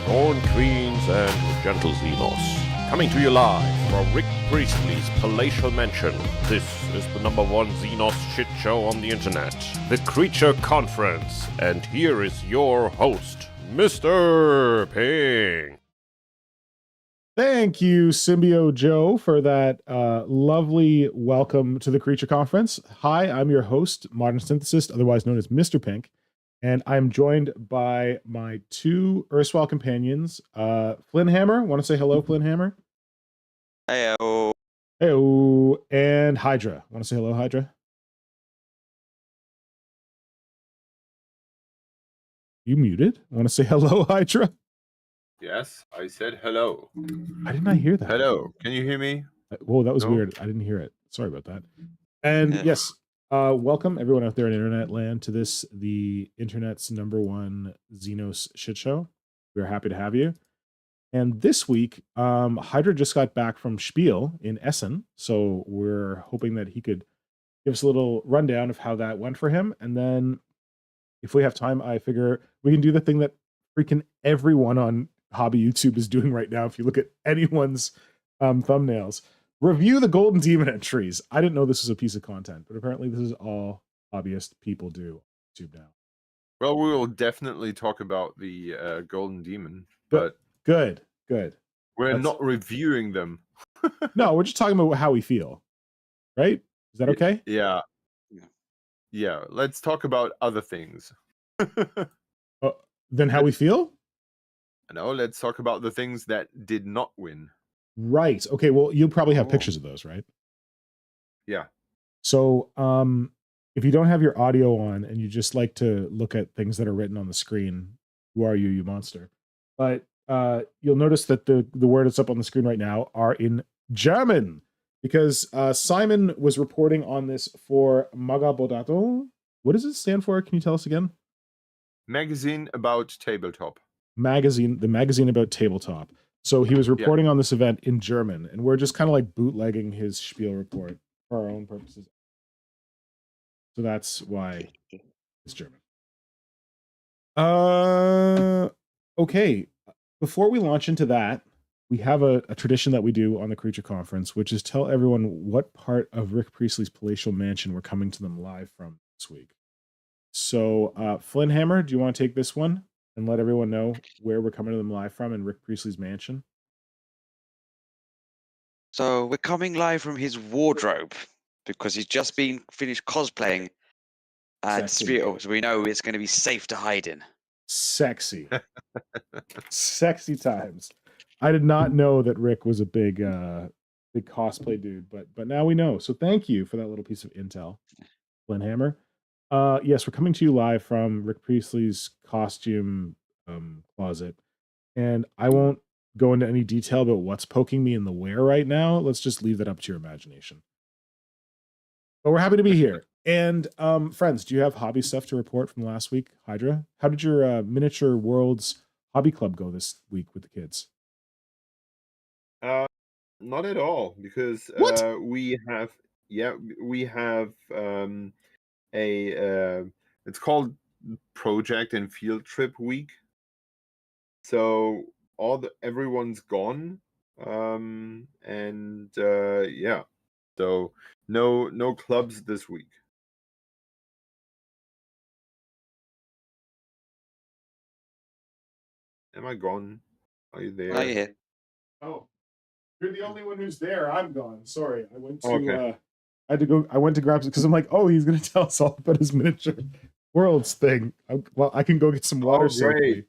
Born Queens and Gentle Xenos. Coming to you live from Rick Priestley's palatial mansion. This is the #1 Xenos shit show on the internet, the Creature Conference. And here is your host, Mr. Ping. Thank you, Symbio Joe, for that lovely welcome to the Creature Conference. Hi, I'm your host, Modern Synthesist, otherwise known as Mr. Pink. And I'm joined by my two erstwhile companions, Flynnhammer. Want to say hello, Flynnhammer? Heyo. Heyo. And Hydra. Want to say hello, Hydra? You muted? Want to say hello, Hydra? Yes, I said hello. I did not hear that. Hello, can you hear me? Whoa, that was No? weird. I didn't hear it. Sorry about that. And yes, welcome everyone out there in internet land to this, the internet's #1 Xenos shit show. We're happy to have you. And this week, Hydra just got back from Spiel in Essen, so we're hoping that he could give us a little rundown of how that went for him. And then, if we have time, I figure we can do the thing that freaking everyone on hobby YouTube is doing right now. If you look at anyone's thumbnails, review the Golden Demon entries. I didn't know this was a piece of content, but apparently this is all hobbyist people do on YouTube now. Well, we will definitely talk about the Golden Demon, but Good. we're not reviewing them. No, we're just talking about how we feel. Right? Is that okay? Yeah, let's talk about other things. Then how we feel? No, let's talk about the things that did not win. Right. Okay, well, you'll probably have pictures of those, right? Yeah. So, if you don't have your audio on and you just like to look at things that are written on the screen, who are you, you monster? But you'll notice that the word that's up on the screen right now are in German, because Simon was reporting on this for Magabodato. What does it stand for? Can you tell us again? Magazine about tabletop. The magazine about tabletop. So he was reporting on this event in German, and we're just kind of like bootlegging his spiel report for our own purposes. So that's why it's German. Okay. Before we launch into that, we have a tradition that we do on the Creature Conference, which is tell everyone what part of Rick Priestley's palatial mansion we're coming to them live from this week. So, Flynnhammer, do you want to take this one and let everyone know where we're coming to them live from in Rick Priestley's mansion? So we're coming live from his wardrobe because he's just been finished cosplaying at Sexy. Spiel, so we know it's going to be safe to hide in. Sexy. Sexy times. I did not know that Rick was a big cosplay dude, but now we know. So thank you for that little piece of intel, Flynnhammer. Yes, we're coming to you live from Rick Priestley's costume closet, and I won't go into any detail about what's poking me in the wear right now. Let's just leave that up to your imagination. But we're happy to be here. And friends, do you have hobby stuff to report from last week, Hydra? How did your Miniature Worlds hobby club go this week with the kids? Not at all, because we have it's called Project and Field Trip Week. So everyone's gone, so no clubs this week. Am I gone? Are you there? Oh, yeah. Oh, you're the only one who's there. I'm gone. Sorry, I went to. Okay. I went to grab it because I'm like, oh, he's gonna tell us all about his Miniature Worlds thing. I can go get some water safely.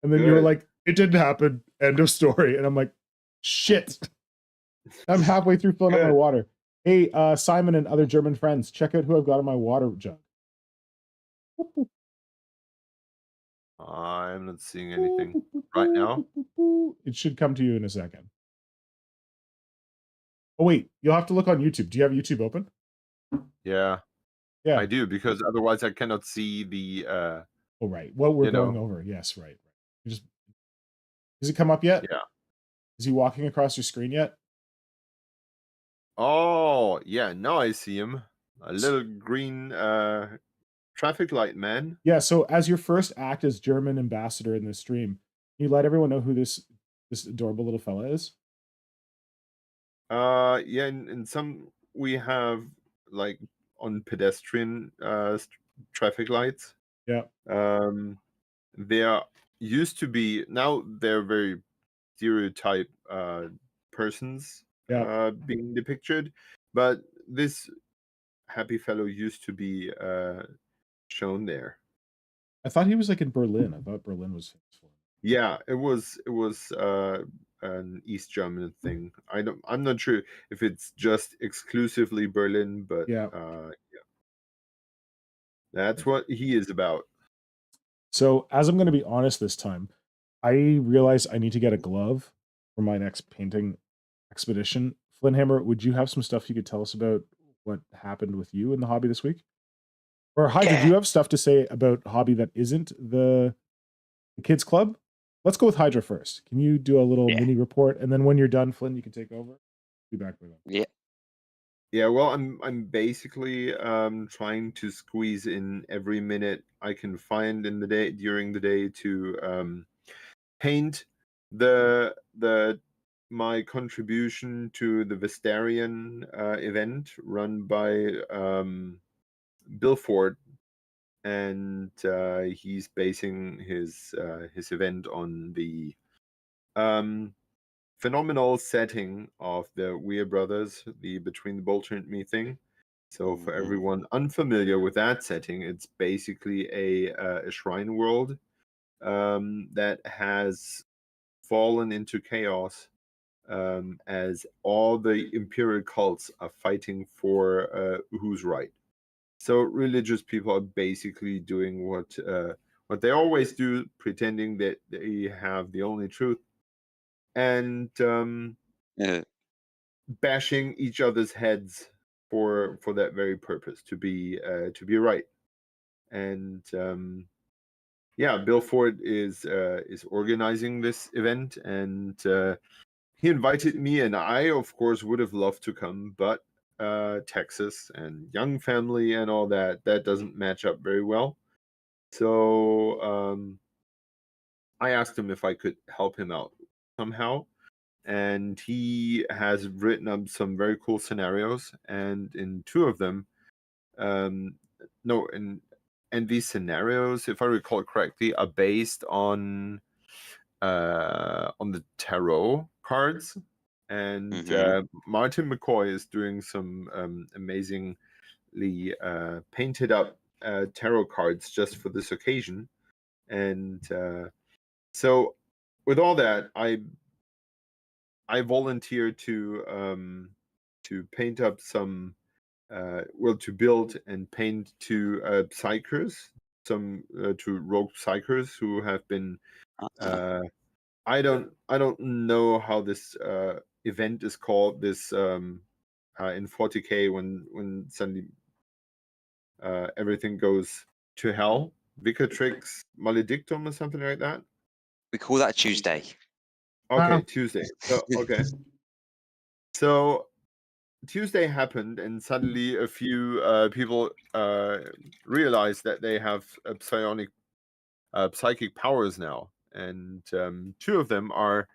And then you were like, it didn't happen. End of story. And I'm like, shit. I'm halfway through filling up my water. Hey, Simon and other German friends, check out who I've got in my water jug. I'm not seeing anything right now. It should come to you in a second. Oh, wait, you'll have to look on YouTube. Do you have YouTube open? Yeah, Yeah. I do, because otherwise I cannot see the. Oh, right. What we're going over. Yes, right. Does it come up yet? Yeah. Is he walking across your screen yet? Oh, yeah. Now I see him. A little green traffic light man. Yeah. So as your first act as German ambassador in this stream, you let everyone know who this adorable little fella is? Yeah, in some we have like on pedestrian traffic lights. Yeah. There used to be, now they're very stereotype persons Yeah. being depicted, but this happy fellow used to be shown there. I thought he was like in Berlin. I thought Berlin was famous for him. Yeah, it was an East German thing. I'm not sure if it's just exclusively Berlin, but Yeah. yeah. That's what he is about. So, as I'm going to be honest this time, I realize I need to get a glove for my next painting expedition. Flynnhammer, would you have some stuff you could tell us about what happened with you in the hobby this week? Or Hydra, do Yeah. you have stuff to say about hobby that isn't the kids club? Let's go with Hydra first. Can you do a little Yeah. mini report, and then when you're done, Flynn, you can take over. Be back with them. Yeah. Yeah, well, I'm basically trying to squeeze in every minute I can find in the day during the day to paint the my contribution to the Vestarian event run by Bill Ford, and he's basing his event on the phenomenal setting of the Weir Brothers, the Between the Bolter and Me thing. So for everyone unfamiliar with that setting, it's basically a shrine world that has fallen into chaos as all the imperial cults are fighting for who's right. So religious people are basically doing what they always do, pretending that they have the only truth, and bashing each other's heads for that very purpose, to be right. And yeah, Bill Ford is organizing this event, and he invited me, and I of course would have loved to come, but Texas and young family and all that doesn't match up very well. So I asked him if I could help him out somehow, and he has written up some very cool scenarios, and in two of them, no, and these scenarios, if I recall correctly, are based on the tarot cards, and Martin McCoy is doing some amazingly painted up tarot cards just for this occasion, and so with all that, I volunteered to paint up some to build and paint two psychers, some two rogue psychers who have been I don't know how this event is called, this in 40k when suddenly everything goes to hell, Vicatrix Maledictum or something like that. We call that Tuesday. Okay, Tuesday. So, okay. So Tuesday happened, and suddenly a few people realized that they have psychic powers now, and two of them are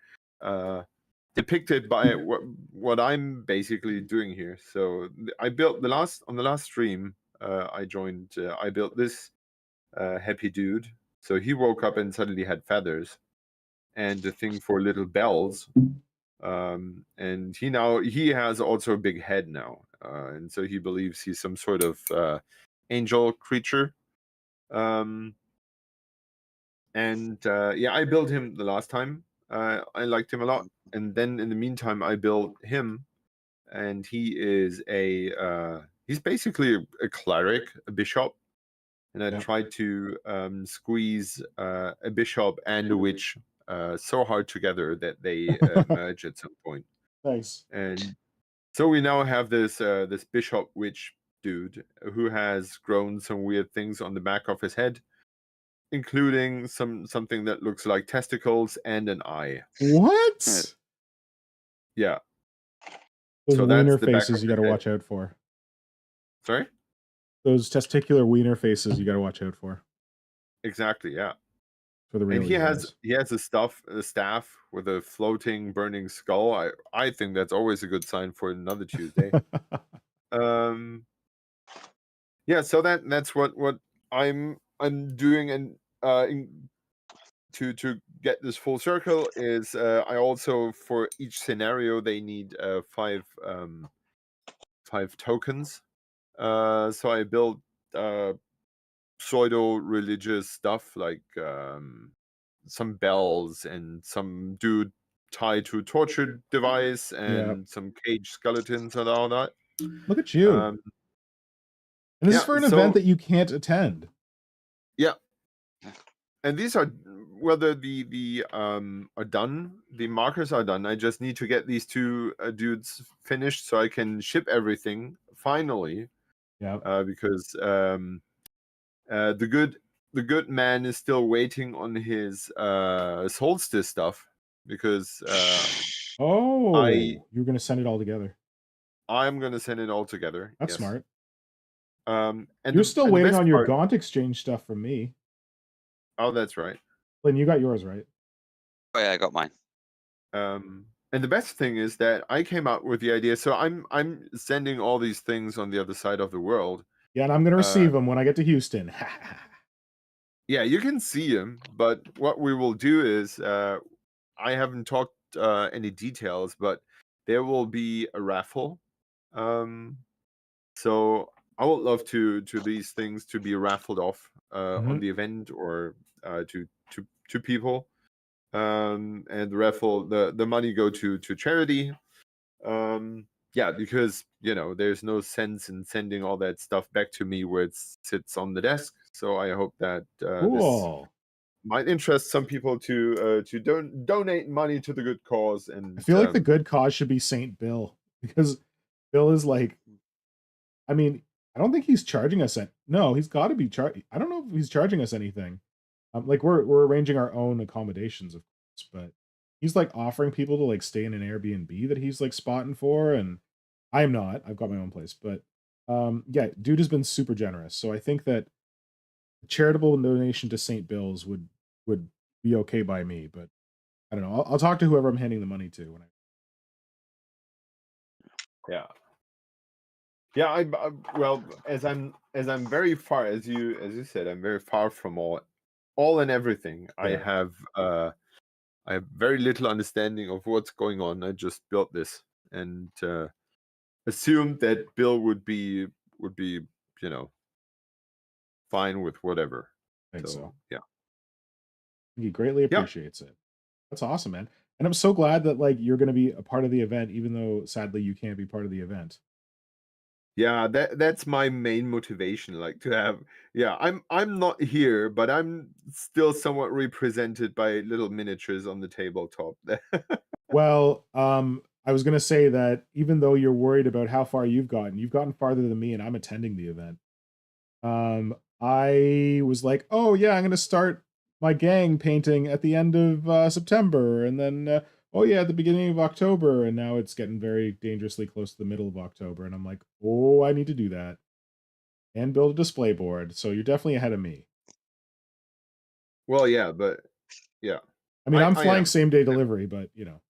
depicted by what I'm basically doing here. So I built on the last stream I joined. I built this happy dude. So he woke up and suddenly had feathers, and the thing for little bells. And he has also a big head now, and so he believes he's some sort of angel creature. And yeah, I built him the last time. I liked him a lot, and then in the meantime, I built him, and he is he's basically a cleric, a bishop, and I tried to squeeze a bishop and a witch so hard together that they merge at some point. Nice. And so we now have this this bishop witch dude who has grown some weird things on the back of his head, including something that looks like testicles and an eye. What? Yeah. Those So that's wiener the back faces of you the got to head. watch out for. Sorry? Those testicular wiener faces you got to watch out for. Exactly, yeah. for the real And heroes. he has a staff with a floating burning skull. I think that's always a good sign for another Tuesday. Yeah, so that's what I'm doing, and to get this full circle is I also, for each scenario, they need 5 tokens. So I built pseudo religious stuff like some bells and some dude tied to a torture device Yeah. and some cage skeletons and all that. Look at you. Um, And this is yeah, for an so- event that you can't attend. yeah, and these are, whether the are done, the markers are done. I just need to get these 2 dudes finished so I can ship everything finally. Yeah. Because the good man is still waiting on his solstice stuff, because Oh, you're gonna send it all together. I'm gonna send it all together. That's yes. smart. And You're still the waiting best on your part- Gaunt exchange stuff from me. Oh, that's right. Lynn, you got yours, right? Oh yeah, I got mine. And the best thing is that I came up with the idea. So I'm sending all these things on the other side of the world. Yeah, and I'm gonna receive them when I get to Houston. Yeah, you can see them, but what we will do is I haven't talked any details, but there will be a raffle. So I would love to these things to be raffled off on the event, or to people. And the raffle, the money go to charity. Yeah, because there's no sense in sending all that stuff back to me where it sits on the desk. So I hope that this Cool. might interest some people to donate money to the good cause. And I feel like the good cause should be Saint Bill, because Bill is like, I mean, I don't think he's charging us. No, he's got to be charging. I don't know if he's charging us anything. Like we're arranging our own accommodations, of course, but he's like offering people to like stay in an Airbnb that he's like spotting for, and I am not. I've got my own place, but yeah, dude has been super generous. So I think that a charitable donation to St. Bill's would be okay by me, but I don't know. I'll talk to whoever I'm handing the money to when I. Yeah, well, as I'm very far, as you said, I'm very far from all and everything. Yeah. I have very little understanding of what's going on. I just built this and assumed that Bill would be fine with whatever. I think so. Yeah. He greatly appreciates it. That's awesome, man. And I'm so glad that like you're going to be a part of the event, even though sadly you can't be part of the event. Yeah, that's my main motivation. Like to have, I'm not here, but I'm still somewhat represented by little miniatures on the tabletop. Well, I was going to say that even though you're worried about how far you've gotten farther than me, and I'm attending the event. I was like, oh yeah, I'm going to start my gang painting at the end of September, and then oh yeah, at the beginning of October, and now it's getting very dangerously close to the middle of October, and I'm like, oh, I need to do that and build a display board. So you're definitely ahead of me. Well, yeah, but yeah. I mean, I'm I flying am. same day delivery, but you know.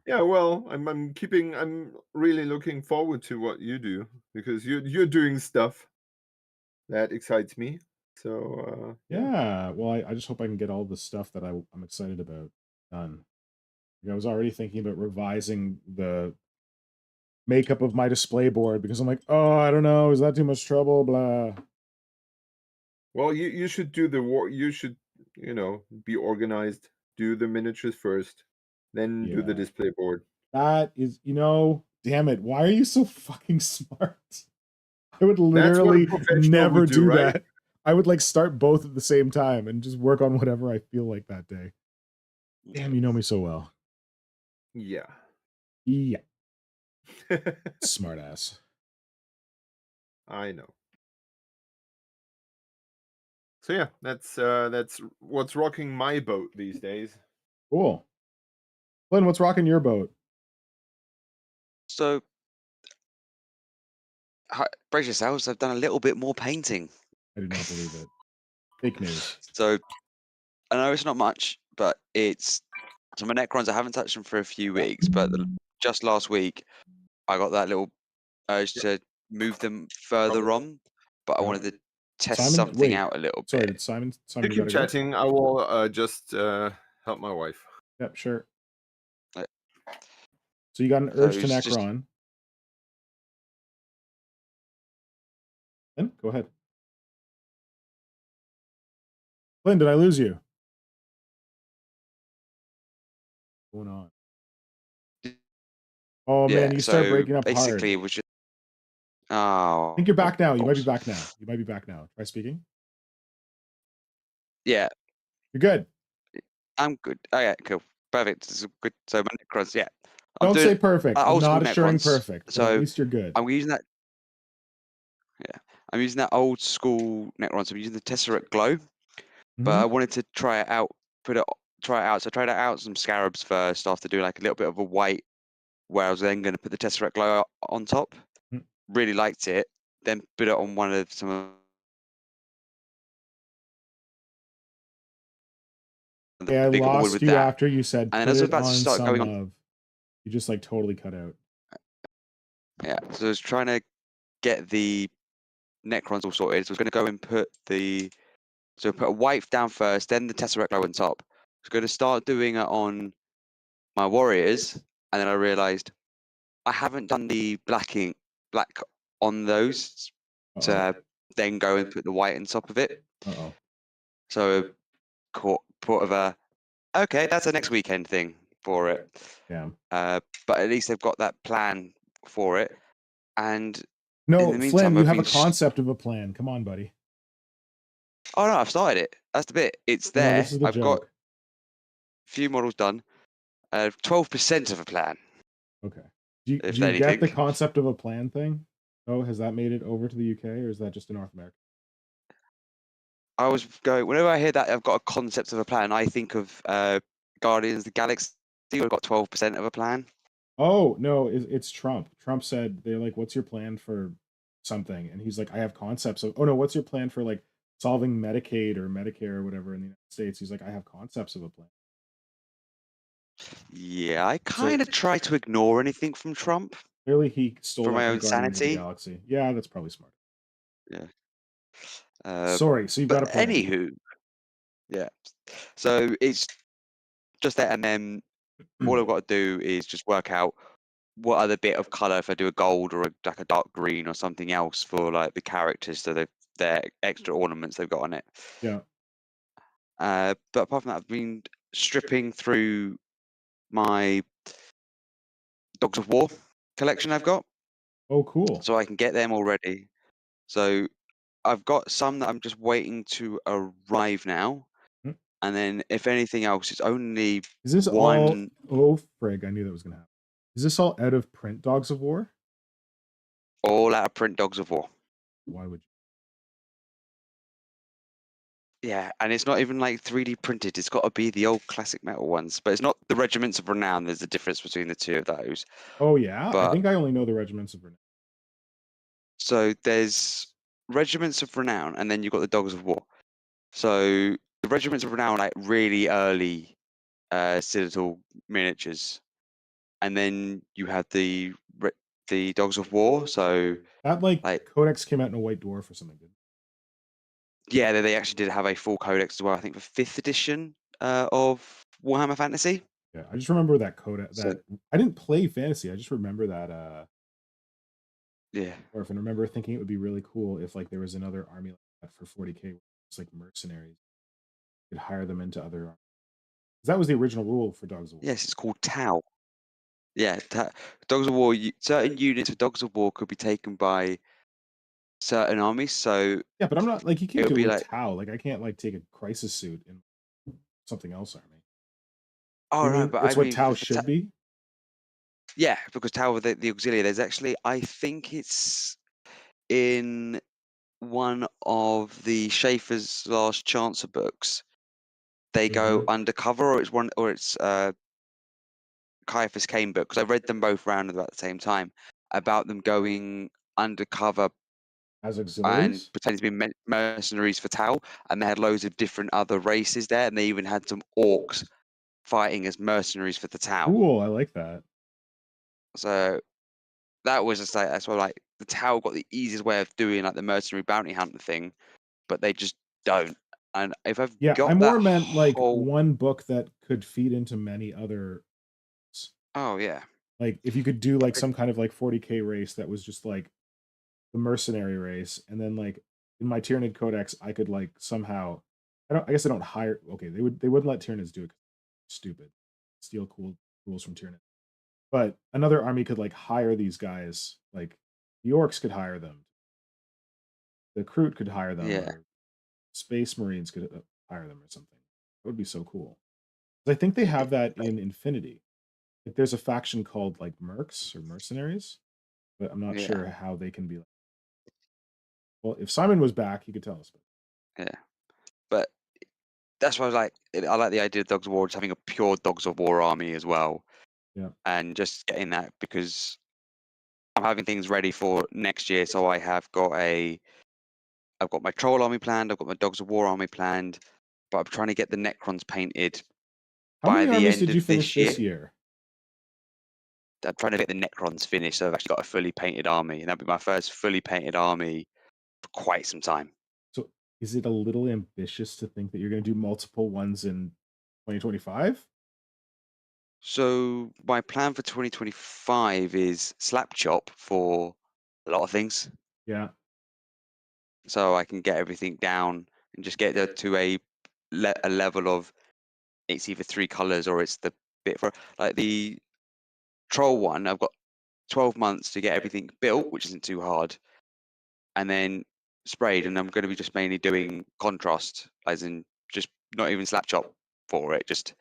Yeah, well, I'm really looking forward to what you do, because you're doing stuff that excites me. So Yeah, well, I just hope I can get all the stuff that I'm excited about done. Like, I was already thinking about revising the makeup of my display board because I'm like, oh, I don't know, is that too much trouble? Blah. Well, you should do the war. You should be organized. Do the miniatures first, then do the Yeah. display board. That is, damn it. Why are you so fucking smart? I would That's what a literally professional never would do, right? that. I would like start both at the same time and just work on whatever I feel like that day. Damn, you know me so well. Yeah. Yeah. Smart ass. I know. So yeah, that's what's rocking my boat these days. Cool. Flynn, what's rocking your boat? So brace yourselves, I've done a little bit more painting. I do not believe it. Fake news. So I know it's not much, but it's so my Necrons. I haven't touched them for a few weeks, but just last week I got that little urge to move them further on. But I Yeah. wanted to test Simon, something wait. out a little Sorry, bit. did Simon? You Simon, you keep gotta go? chatting. I will just help my wife. Yep, sure. Like, So you got an so urge to it's just Necron. Then go ahead. Flynn, did I lose you? What's going on? Oh yeah. man, you start So breaking up basically, hard. it was just I think you're back now. You might be balls. back now. You might be back now. Try speaking. Yeah, You're good. I'm good. Oh yeah, cool, perfect. This is good. So my Necrons, yeah, I'm Don't doing say perfect. I'm old school not assuring Necrons. perfect, but at So least you're good. I'm using that. Yeah, I'm using that old school Necron. So I'm using the Tesseract Glow, but I wanted to try it out. Try it out. So I tried out some Scarabs first after doing like a little bit of a white, where I was then going to put the Tesseract Glow on top. Mhm. Really liked it. Then put it on one of some of the Yeah, I bigger wood lost with you that. after you said And then put as I was it about to on start some going on, of. You just like totally cut out. yeah. So I was trying to get the Necrons all sorted. So I was going to go and put put a white down first, then the Tesseract Glow on top. I was going to start doing it on my warriors, and then I realised I haven't done the black on those to then go and put the white on top of it. Uh-oh. So caught of a okay, that's a next weekend thing for it. Yeah. But at least they've got that plan for it. And in No, the meantime, Flynn, you I've have a been concept of a plan. Come on, buddy. oh no, I've started it. That's the bit. It's No, there. this is the I've got joke. a few models done. 12% of a plan, Okay. Do if you get anything. the concept of a plan thing? Oh, has that made it over to the UK or is that just in North America? I was going whenever I hear that I've got a concept of a plan, I think of Guardians of the Galaxy. We've got 12% of a plan. Oh, no, it's Trump. Trump said, they're like, what's your plan for something? And he's like, I have concepts of, oh no, what's your plan for like solving Medicaid or Medicare or whatever in the United States? He's like, I have concepts of a plan. Yeah, I kind of try to ignore anything from Trump Clearly he stole for that my from own Guardians of the sanity. Galaxy. Yeah, that's probably smart. Yeah. Sorry, so you've got a But plan. anywho, yeah. So it's just that, and then all I've got to do is just work out what other bit of color, if I do a gold or like a dark green or something else for like the characters, so their extra ornaments they've got on it. Yeah. But apart from that, I've been stripping through my Dogs of War collection I've got, Oh, cool. so I can get them already. So I've got some that I'm just waiting to arrive now, Hmm. and then if anything else, it's only Is this one. all? Oh, frig! I knew that was gonna happen. Is this all out of print Dogs of War? All out of print Dogs of War. Why would Yeah, and it's not even like 3D printed. It's got to be the old classic metal ones, but it's not the Regiments of Renown. There's a difference between the two of those. you? Oh yeah, I But think I only know the Regiments of Renown. so there's Regiments of Renown, and then you've got the Dogs of War. So the Regiments of Renown are like really early Citadel miniatures, and then you have the Dogs of War. So That like like Codex came out in a White Dwarf or something. Didn't it? yeah, they actually did have a full codex as well. I think for 5th edition of Warhammer Fantasy. Yeah, I just remember that Codex. So That I didn't play Fantasy. I just remember that. yeah. Or if I remember thinking it would be really cool if like there was another army like that for 40k. It's like mercenaries. You could hire them into other. That was the original rule for Dogs of War. Yes, it's called Tau. Yeah, Dogs of War. Certain units of Dogs of War could be taken by certain armies. So Yeah, but I'm not like you can't it'll do it be with like, Tau. Like I can't like take a crisis suit in something else army. oh You no, mean but it's I what mean Tau should be? yeah, because Tau with the auxiliary. There's actually, I think it's in one of the Schaefer's Last Chancer books. They go undercover, or it's Caiaphas Cain book, because I read them both around at about the same time, about them going undercover As and auxiliaries? pretending to be mercenaries for Tau, and they had loads of different other races there, and they even had some orcs fighting as mercenaries for the Tau. Cool. I like that. So that was just like, that's why like the Tau got the easiest way of doing like the mercenary bounty hunter thing, but they just don't. And if I've Yeah, got I more that meant like whole, one book that could feed into many other. oh yeah, Like if you could do like some kind of like 40k race that was just like the mercenary race, and then like in my Tyranid Codex, I could like somehow, I guess I don't hire. Okay, they wouldn't let Tyranids do it. Stupid, steal cool rules from Tyranid. But another army could like hire these guys. Like the orcs could hire them, the Kroot could hire them, yeah, or Space Marines could hire them or something. That would be so cool. I think they have that in Infinity. Like there's a faction called like Mercs or Mercenaries, but I'm not yeah, sure how they can be like. Well, if Simon was back, he could tell us. yeah. But that's why I was like, I like the idea of Dogs of War, just having a pure Dogs of War army as well. Yeah. And just getting that, because I'm having things ready for next year. So I've got my Troll army planned, I've got my Dogs of War army planned, but I'm trying to get the Necrons painted How by many the armies end did you of this finish year. this year? I'm trying to get the Necrons finished, so I've actually got a fully painted army, and that'll be my first fully painted army for quite some time. So is it a little ambitious to think that you're going to do multiple ones in 2025? So my plan for 2025 is slap chop for a lot of things, Yeah. so I can get everything down and just get it to a level of it's either 3 colors or it's the bit for like the Troll one. I've got 12 months to get everything built, which isn't too hard, and then sprayed, and I'm going to be just mainly doing contrast, as in just not even slap chop for it, just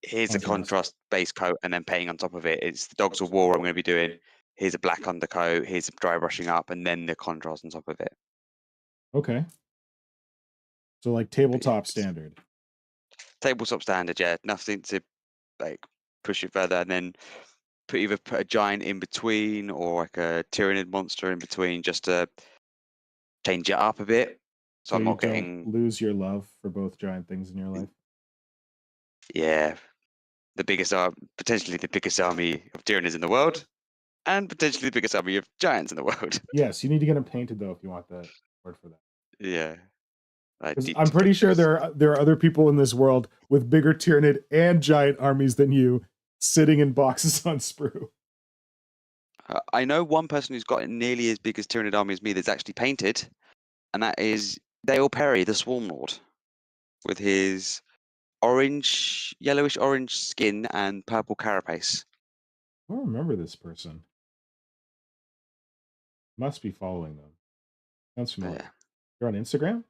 here's a contrast base coat and then painting on top of it. It's the Dogs of War I'm going to be doing. Here's a black undercoat, here's some dry brushing up, and then the contrast on top of it. Okay. So like tabletop standard. Tabletop standard, yeah. Nothing to like push it further, and then either put a giant in between or like a Tyranid monster in between, just to change it up a bit. So I'm you not don't getting lose your love for both giant things in your life. the biggest potentially the biggest army of Tyranids in the world, and potentially the biggest army of giants in the world. Yes, you need to get them painted though if you want the word for that. Yeah. 'Cause I'm pretty sure there are other people in this world with bigger Tyranid and giant armies than you sitting in boxes on sprue. I know one person who's got nearly as big as Tyranid army as me that's actually painted, and that is Dale Perry, the Swarm Lord, with his yellowish orange skin and purple carapace. I don't remember this person. Must be following them. Sounds familiar. Yeah. You're on Instagram?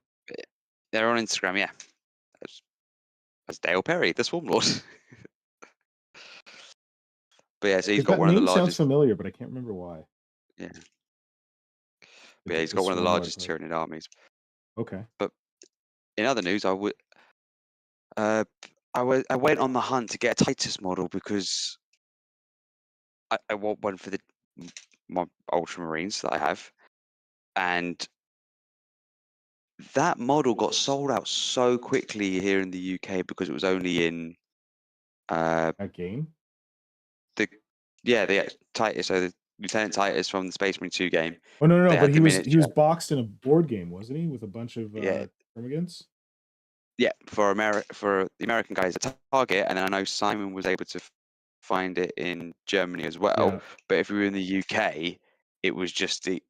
They're on Instagram, yeah. That's Dale Perry, the Swarm Lord. But yeah, so he's got That one of the name sounds largest. familiar, but I can't remember why. Yeah. But yeah, he's got one of the largest Tyranid armies. Okay. But in other news, I went on the hunt to get a Titus model because I want one for my Ultramarines that I have, and that model got sold out so quickly here in the UK because it was only in A game? the Titus, so the Lieutenant Titus from the Space Marine 2 game. Oh no, They but had he the was miniature. boxed in a board game, wasn't he, with a bunch of Yeah. termagants? Yeah, for the American guys at Target, and then I know Simon was able to find it in Germany as well. Yeah. But if we were in the UK, it was just the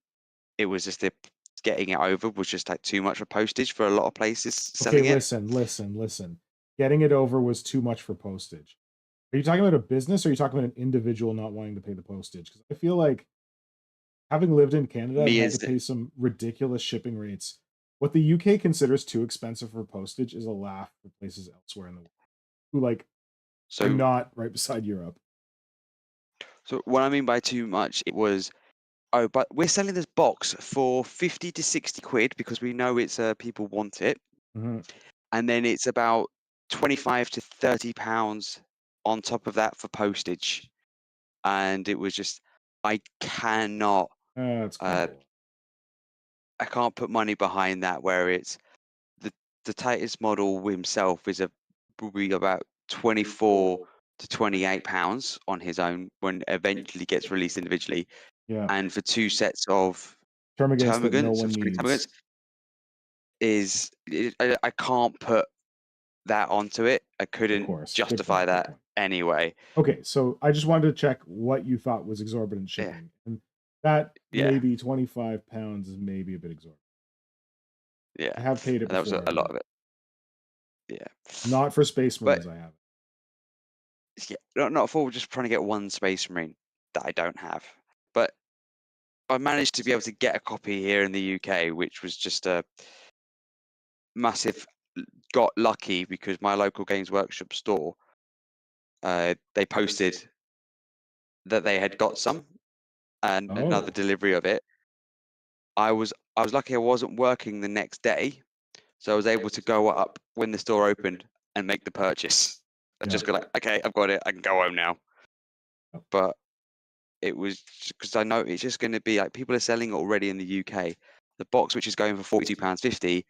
getting it over was just like too much for postage for a lot of places selling Okay, it. listen. Getting it over was too much for postage. Are you talking about a business or are you talking about an individual not wanting to pay the postage? Because I feel like having lived in Canada and had to pay some ridiculous shipping rates, what the UK considers too expensive for postage is a laugh for places elsewhere in the world who like are not right beside Europe. So what I mean by too much, it was, oh, but we're selling this box for 50 to 60 quid because we know it's people want it. Mm-hmm. And then it's about 25 to 30 pounds on top of that for postage. And it was just, I cannot That's Uh, cool. I can't put money behind that. Where it's the Titus model himself is probably about 24 to 28 pounds on his own when it eventually gets released individually, Yeah. and for 2 sets of Termagants that no termagants, one of fully termagants, needs. I can't put that onto it. I Of couldn't course. Good justify point, good that point. anyway. Okay, so I just wanted to check what you thought was exorbitant Yeah, shipping. And that yeah, maybe 25 pounds is maybe a bit exorbitant. yeah. I have paid it And that was before, a lot but of it. Yeah, not for Space but Marines, I haven't. yeah, not for just trying to get one Space Marine that I don't have. But I managed to be able to get a copy here in the UK, which was just a massive. Got lucky because my local Games Workshop store, they posted that they had got some and another Oh, delivery of it. I was lucky I wasn't working the next day, so I was able to go up when the store opened and make the purchase. I yeah. just go like, okay, I've got it. I can go home now. Yep. But it was because I know it's just going to be like people are selling it already in the UK. The box, which is going for £42.50,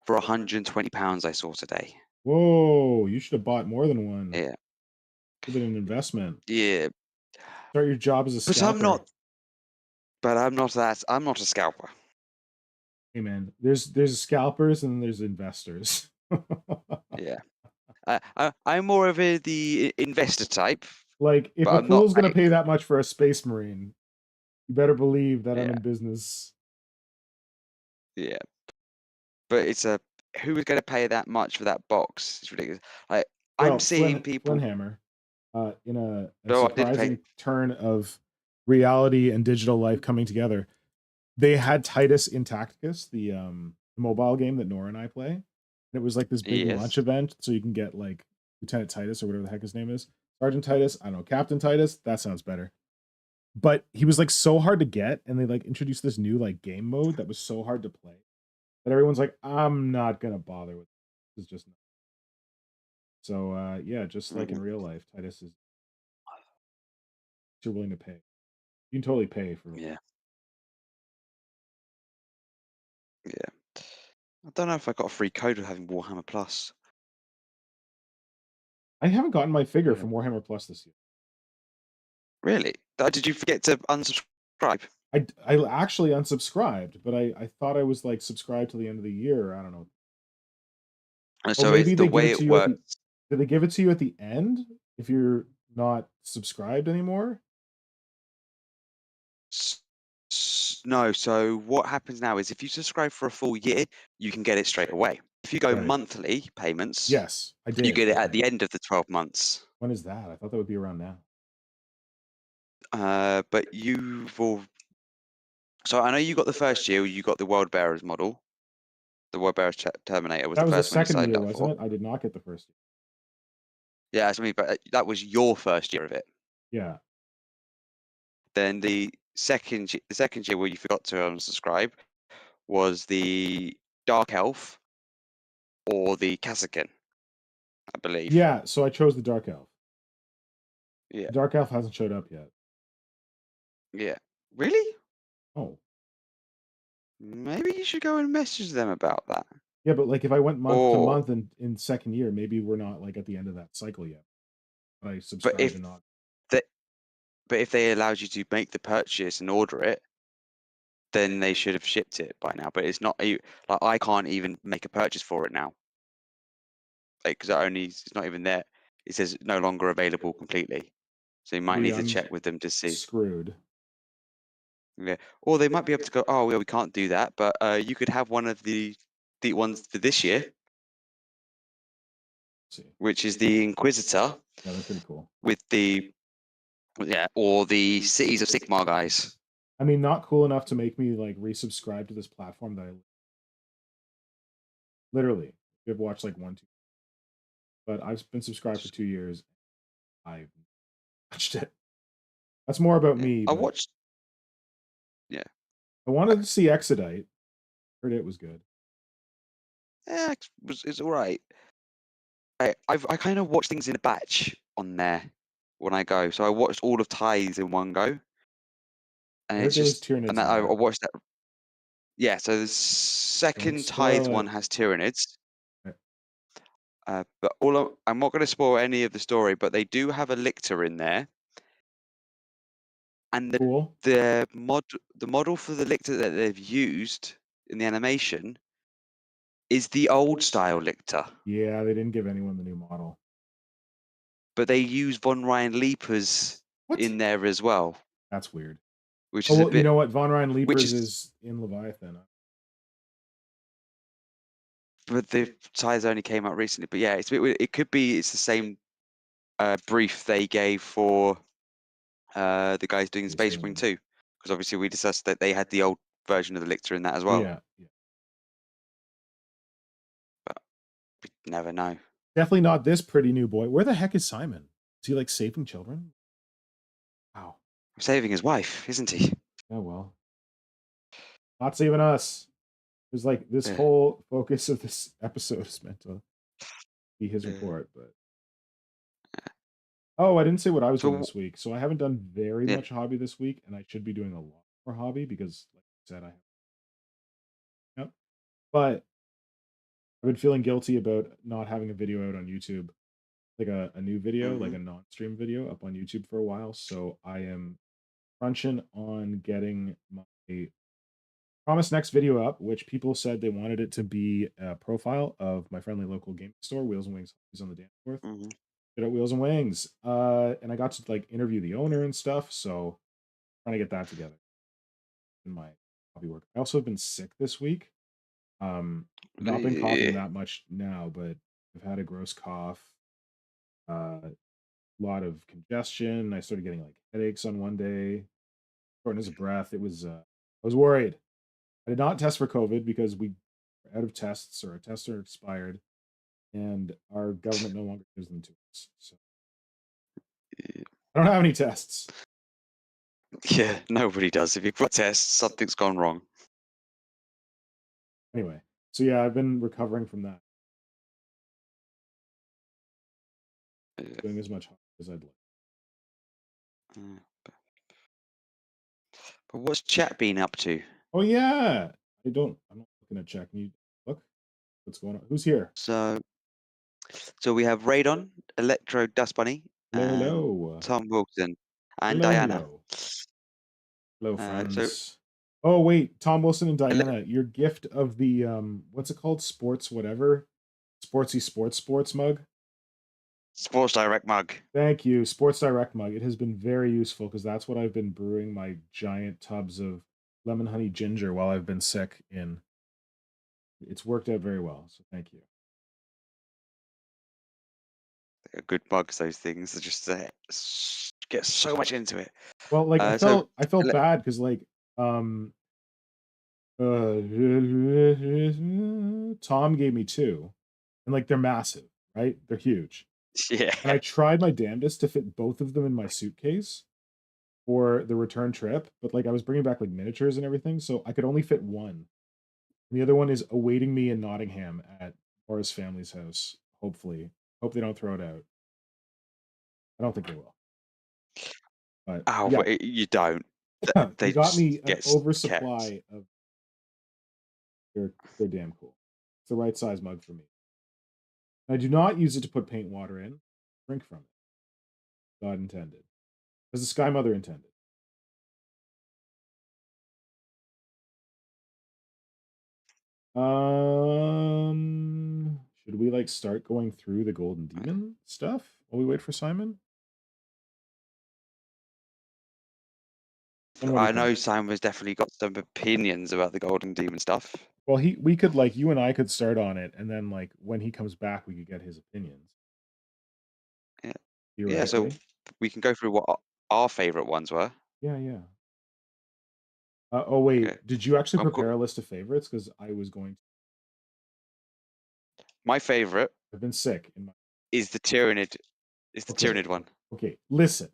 for £120 I saw today. Whoa, you should have bought more than one. Yeah, Should have been an investment. yeah. Start your job as a But I'm scalper. not. But I'm not that. I'm not a scalper. Hey man, there's scalpers and there's investors. Yeah. I'm more of the investor type, Like, if but a I'm not. fool's gonna pay that much for a Space Marine, you better believe that I'm Yeah, in business. yeah. But it's a who is going to pay that much for that box? It's ridiculous. Like I'm Well, seeing people. Flynnhammer, in a No, I did pay. surprising turn of reality and digital life coming together, they had Titus in Tacticus, the mobile game that Nora and I play. And it was like this big launch Yes. event, so you can get like Lieutenant Titus or whatever the heck his name is, Sergeant Titus. I don't know, Captain Titus. That sounds better. But he was like so hard to get, and they like introduced this new like game mode that was so hard to play that everyone's like, I'm not gonna bother with this. This is just not. So yeah, just like in real life, Titus is you're willing to pay. You can totally pay for. Yeah. Yeah. I don't know if I got a free code with having Warhammer Plus. I haven't gotten my figure Yeah. from Warhammer Plus this year. Really? Did you forget to unsubscribe? I actually unsubscribed, but I thought I was like subscribed till the end of the year. I don't know. And Or so maybe it's the they give way it to it you at the. works. Did they give it to you at the end if you're not subscribed anymore? No, so what happens now is if you subscribe for a full year, you can get it straight away. If you go Right. monthly payments, Yes, I did. you get it at Okay. the end of the 12 months. When is that? I thought that would be around now. But you will. So I know you got the first year, you got the World Bearers model. The World Bearers Terminator was That the was the first one you second signed year, up wasn't for. it? I did not get the first year. Yeah, that's what I mean, but that was your first year of it. Yeah. Then the second year where you forgot to unsubscribe was the Dark Elf or the Kassakin, I believe. Yeah, so I chose the Dark Elf. Yeah. The Dark Elf hasn't showed up yet. Yeah. Really? Oh. Maybe you should go and message them about that. Yeah, but like if I went month to Or month in second year, maybe we're not like at the end of that cycle yet. But I subscribed if and not. but if they allowed you to make the purchase and order it, then they should have shipped it by now. But it's not like I can't even make a purchase for it now. Like because it's not even there. It says no longer available completely. So you might need to I'm check with them to see. screwed. Yeah. Or they might be able to go, oh, well, we can't do that, but you could have one of the ones for this year, Let's see. which is the Inquisitor Yeah, they're pretty cool. with the or the Cities of Sigmar guys. I mean, not cool enough to make me like resubscribe to this platform that I literally I've watched like 1, 2. But I've been subscribed for 2 years. I've watched it. That's more about me. I But watched. Yeah. I wanted to see Exodite. Heard it was good. Yeah, it's all right. I kind of watch things in a batch on there when I go. So I watched all of Ties in one go. and I heard it's there was just Tyranids and in I there. watched that. Yeah, so the Don't second spoil Tithe one it. has Tyranids. Right. But I'm not going to spoil any of the story, but they do have a lictor in there, and Cool. the model for the lictor that they've used in the animation is the old style lictor, Yeah, they didn't give anyone the new model. but they use Von Ryan Leapers What? in there as well, That's weird. which Oh, is a well, you bit. know what? Von Ryan Which Leapers is, is in Leviathan. but the size only came out recently. But yeah, it's a bit weird. It could be it's the same brief they gave for the guys doing The Space same Marine one. 2, because obviously we discussed that they had the old version of the lictor in that as well. Yeah. We never know. Definitely not this pretty new boy. Where the heck is Simon? Is he like saving children? Wow. Saving his wife, isn't he? Oh well. Not saving us. There's like this Yeah. whole focus of this episode is meant to be his Yeah. report, but oh, I didn't say what I was So doing this week. So I haven't done very yeah. much hobby this week, and I should be doing a lot more hobby because, like I said, I have. Yep. But I've been feeling guilty about not having a video out on YouTube, like a new video, like a non-stream video up on YouTube for a while. So I am crunching on getting my promised next video up, which people said they wanted it to be a profile of my friendly local gaming store, Wheels and Wings, is on the Danforth. Good at Wheels and Wings. And I got to like interview the owner and stuff, so trying to get that together in my hobby work. I also have been sick this week. Not been coughing that much now, but I've had a gross cough, lot of congestion. I started getting like headaches on one day, shortness of breath. It was I was worried. I did not test for COVID because we were out of tests, or our tests are expired, and our government no longer gives them to us. So I don't have any tests. Yeah, nobody does. If you've got tests, something's gone wrong. Anyway, so yeah, I've been recovering from that. Doing as much as I'd like. But what's chat been up to? Oh yeah, I'm not looking at chat. Can you look? What's going on? Who's here? So we have Radon, Electro Dust Bunny, Hello. Tom Wilson, and Hello, Diana. Hello, friends. Oh wait, Tom Wilson and Diana, your gift of the what's it called? Sports whatever? Sportsy sports mug? Sports Direct mug. Thank you. Sports Direct mug. It has been very useful because that's what I've been brewing my giant tubs of lemon honey ginger while I've been sick in. It's worked out very well, so thank you. They're good mugs, those things. They just get so much into it. Well, like I felt bad because like Tom gave me 2, and like they're massive, right? They're huge. Yeah. And I tried my damnedest to fit both of them in my suitcase for the return trip, but like I was bringing back like miniatures and everything, so I could only fit one. And the other one is awaiting me in Nottingham at Laura's family's house. Hopefully, hope they don't throw it out. I don't think they will. But yeah. Well, you don't. They got me an kept. oversupply of. They're damn cool. It's the right size mug for me. I do not use it to put paint water in. Drink from it. God intended. As the Sky Mother intended. Should we like start going through the Golden Demon stuff while we wait for Simon? I know Simon's definitely got some opinions about the Golden Demon stuff. Well, we could like you and I could start on it, and then like when he comes back, we could get his opinions. Yeah. Yeah. So we can go through what our favorite ones were. Yeah. Oh wait, Okay. did you actually prepare a list of favorites? Because I was going to. My favorite. I've been sick. Is the Tyranid. Is the Tyranid one. Okay, listen.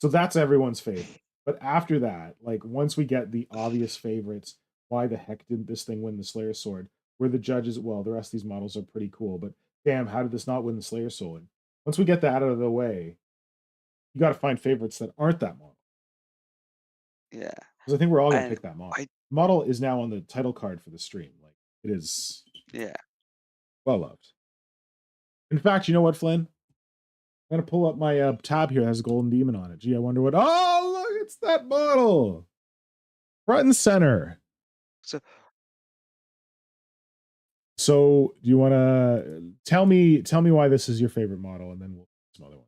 So that's everyone's favorite. But after that, like once we get the obvious favorites, why the heck didn't this thing win the Slayer Sword? Where the judges, well, the rest of these models are pretty cool, but damn, how did this not win the Slayer Sword? Once we get that out of the way, you got to find favorites that aren't that model. Yeah. Because I think we're all gonna And pick that model. I Model is now on the title card for the stream. Like it is yeah. well loved. In fact, you know what, Flynn? I'm gonna pull up my tab here that has a golden demon on it. Gee, I wonder what. Oh, look, it's that model, front and center. So, do you want to tell me why this is your favorite model, and then we'll some other one.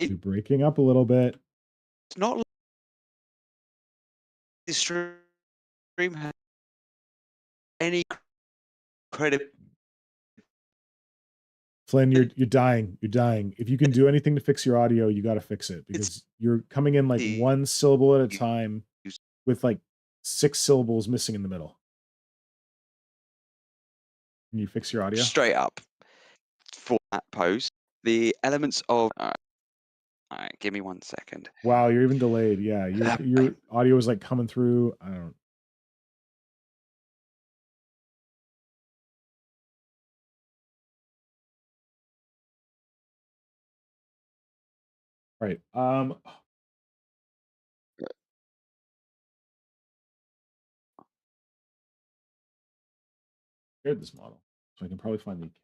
You're breaking up a little bit. It's not like the stream has any credit. Flynn, you're dying. You're dying. If you can do anything to fix your audio, you got to fix it because you're coming in like one syllable at a time with like 6 syllables missing in the middle. Can you fix your audio? Straight up for that post, the elements of. All right, give me 1 second. Wow, you're even delayed. Yeah, your audio is like coming through. I don't. Right. Shared this model, so I can probably find the account.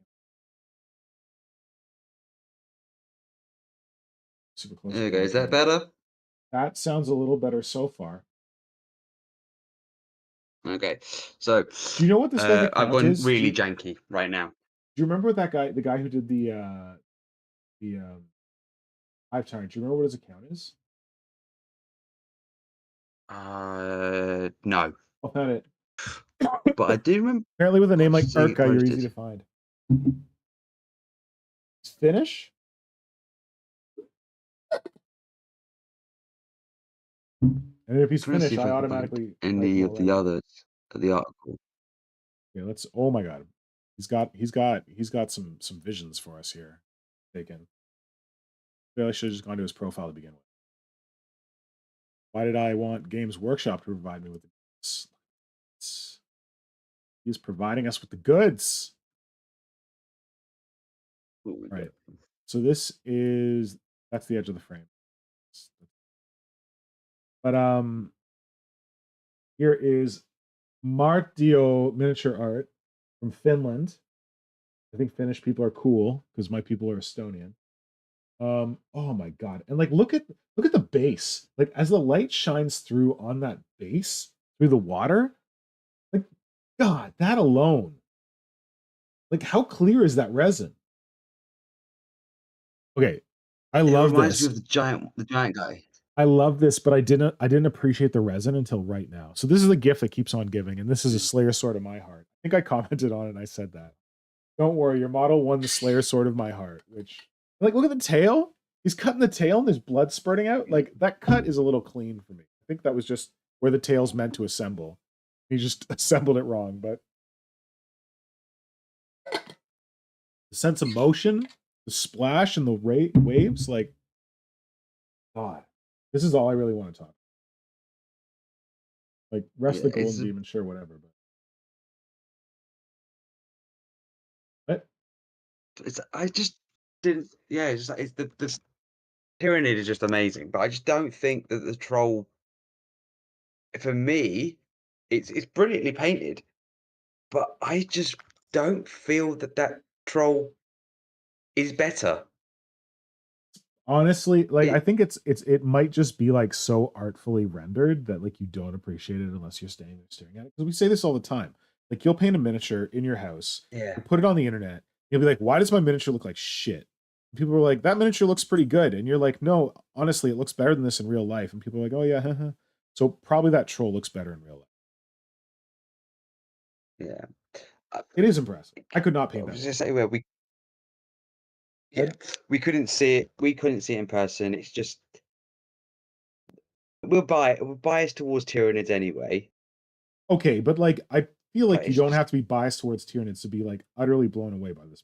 Super close. There you go. Is that better? That sounds a little better so far. Okay. So Do you know what this guy's account I've gone is? really janky right now. Do you remember what that guy, the guy who did the Hive Tyrant, do you remember what his account is? No. I'll find it. But I do remember. Apparently with a name like seeing it Urka, you're easy posted. to find. It's Finnish? And if he's Trying to Finnish, see if I can find automatically any type of the others of the article. Okay, let's. Oh my god, he's got some visions for us here. Taken. I should have just gone to his profile to begin with. Why did I want Games Workshop to provide me with the goods? He's providing us with the goods. Right. So this is that's the edge of the frame. But here is Martio miniature art from Finland. I think Finnish people are cool because my people are Estonian. Oh my god. And like look at the base. Like as the light shines through on that base through the water, like god, that alone. Like how clear is that resin? Okay. I love reminds this. me of the giant guy. I love this, but I didn't appreciate the resin until right now. So this is a gift that keeps on giving, and this is a Slayer sword of my heart. I think I commented on it and I said that. Don't worry, your model won the Slayer sword of my heart, which like look at the tail. He's cutting the tail and there's blood spurting out. Like that cut is a little clean for me. I think that was just where the tail's meant to assemble. He just assembled it wrong, but the sense of motion, the splash and the waves, like God. This is all I really want to talk. Like rest the golden demon, sure, whatever. But I just didn't. Yeah, it's just it's the Tyranid is just amazing, but I just don't think that the troll. For me, it's brilliantly painted, but I just don't feel that troll is better. honestly, like I think it might just be like so artfully rendered that like you don't appreciate it unless you're standing there staring at it. Because we say this all the time. Like you'll paint a miniature in your house, Yeah. you'll put it on the internet, you'll be like, why does my miniature look like shit? And people are like, that miniature looks pretty good. And you're like, no, honestly, it looks better than this in real life. And people are like, oh yeah, haha. So probably that troll looks better in real life. Yeah. It is impressive. I could not paint I was that. just say where we couldn't see it. We couldn't see it in person. It's just we're biased towards Tyranids anyway. Okay, but like I feel like But you it's don't just- have to be biased towards Tyranids to be like utterly blown away by this.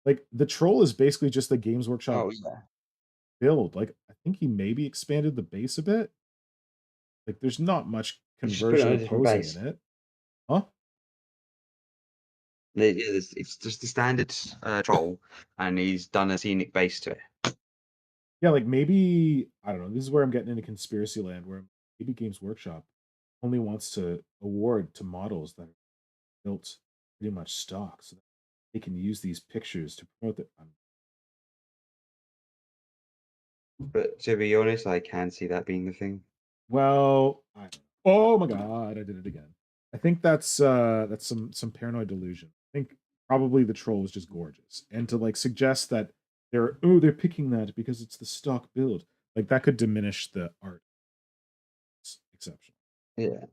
Like the troll is basically just the Games Workshop Oh yeah. build. Like I think he maybe expanded the base a bit. Like there's not much Just put it on conversion a or different posing base. in it. Huh? It's just the standard troll, and he's done a scenic base to it. Yeah, like maybe I don't know. This is where I'm getting into conspiracy land, where maybe Games Workshop only wants to award to models that are built pretty much stock, so that they can use these pictures to promote it. But to be honest, I can see that being the thing. Well, oh my god, I did it again. I think that's some paranoid delusion. I think probably the troll is just gorgeous, and to like suggest that they're picking that because it's the stock build, like that could diminish the art. It's exceptional. Yeah.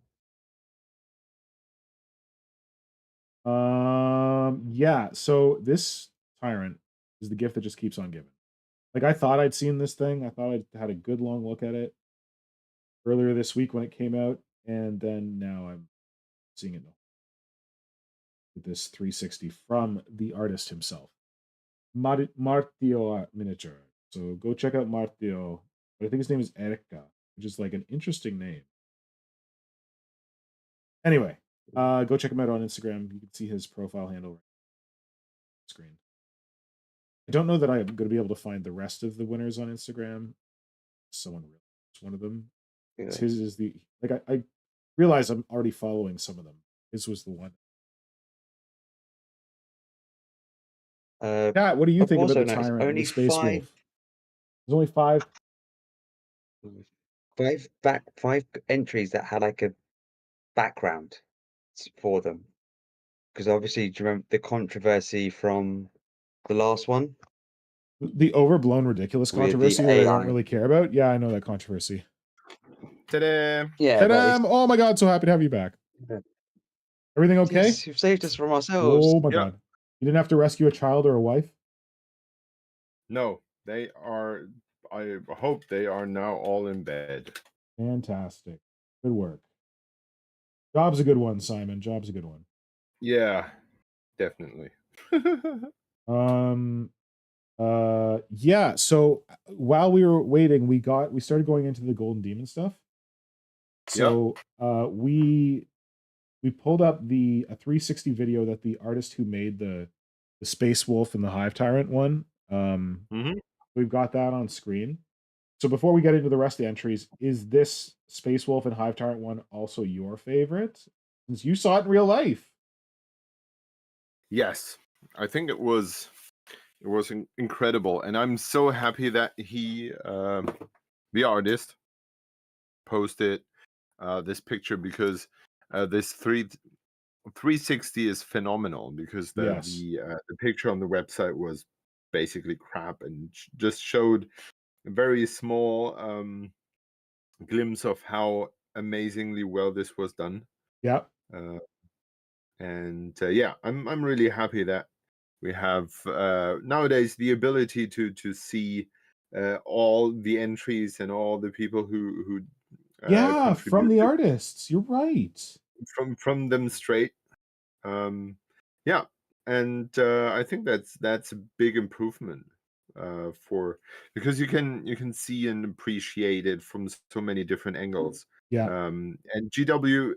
Yeah. So this tyrant is the gift that just keeps on giving. Like I thought I'd seen this thing. I thought I'd had a good long look at it earlier this week when it came out, and then now I'm seeing it with this 360 from the artist himself, Martio Miniature. So go check out Martio. But I think his name is Erika, which is like an interesting name. Anyway, go check him out on Instagram. You can see his profile handle right on the screen. I don't know that I'm going to be able to find the rest of the winners on Instagram. Someone really is one of them. Yeah. His is the like I realize I'm already following some of them. His was the one. Yeah, what do you I've think about also the noticed tyrant and the only space wolf? five There's only five. five entries that had like a background for them. Because obviously, do you remember the controversy from the last one The overblown ridiculous with the controversy that I don't AI? really care about. Yeah, I know that controversy. Ta-da! Yeah, but it's, Oh my god, so happy to have you back. Everything okay? yes, you've saved us from ourselves. Oh my Yeah. god. You didn't have to rescue a child or a wife? No, they are. I hope they are now all in bed. Fantastic. Good work. Job's a good one, Simon. Job's a good one. Yeah, definitely. Yeah, so while we were waiting, we started going into the Golden Demon stuff. So we pulled up a 360 video that the artist who made the Space Wolf and the Hive Tyrant one. Mhm. We've got that on screen. So before we get into the rest of the entries, is this Space Wolf and Hive Tyrant one also your favorite? Since you saw it in real life. Yes, I think it was incredible, and I'm so happy that he, the artist, posted this picture because this 360 is phenomenal because Yes. the picture on the website was basically crap and just showed a very small glimpse of how amazingly well this was done. Yep. And yeah, I'm really happy that we have nowadays the ability to see all the entries and all the people who Yeah, from the contributed artists. You're right. from them straight. Yeah, and I think that's a big improvement for because you can see and appreciate it from so many different angles. Yeah. And GW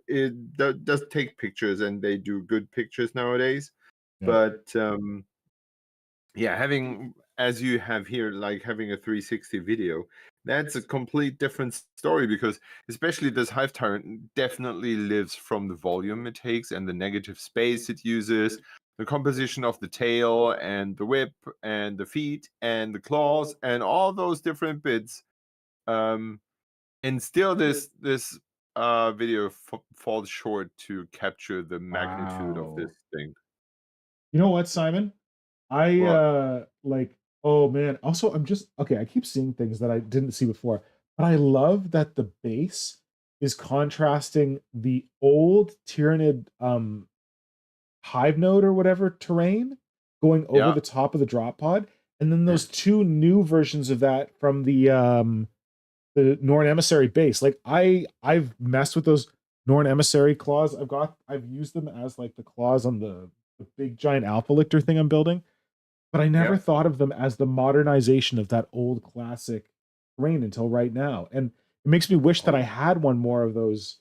does take pictures and they do good pictures nowadays. Yeah. But yeah, having as you have here, like having a 360 video, that's a complete different story because especially this Hive Tyrant definitely lives from the volume it takes and the negative space it uses, the composition of the tail and the whip and the feet and the claws and all those different bits. And still this video falls short to capture the magnitude of this thing. You know what, Simon? I What? like, oh man. Also, I'm just okay. I keep seeing things that I didn't see before, but I love that the base is contrasting the old Tyranid hive node or whatever terrain going over Yeah. the top of the drop pod, and then those two new versions of that from the Norn Emissary base. Like I've messed with those Norn Emissary claws. I've used them as like the claws on the big giant alpha lictor thing I'm building, but I never Yeah. thought of them as the modernization of that old classic terrain until right now. And it makes me wish that I had one more of those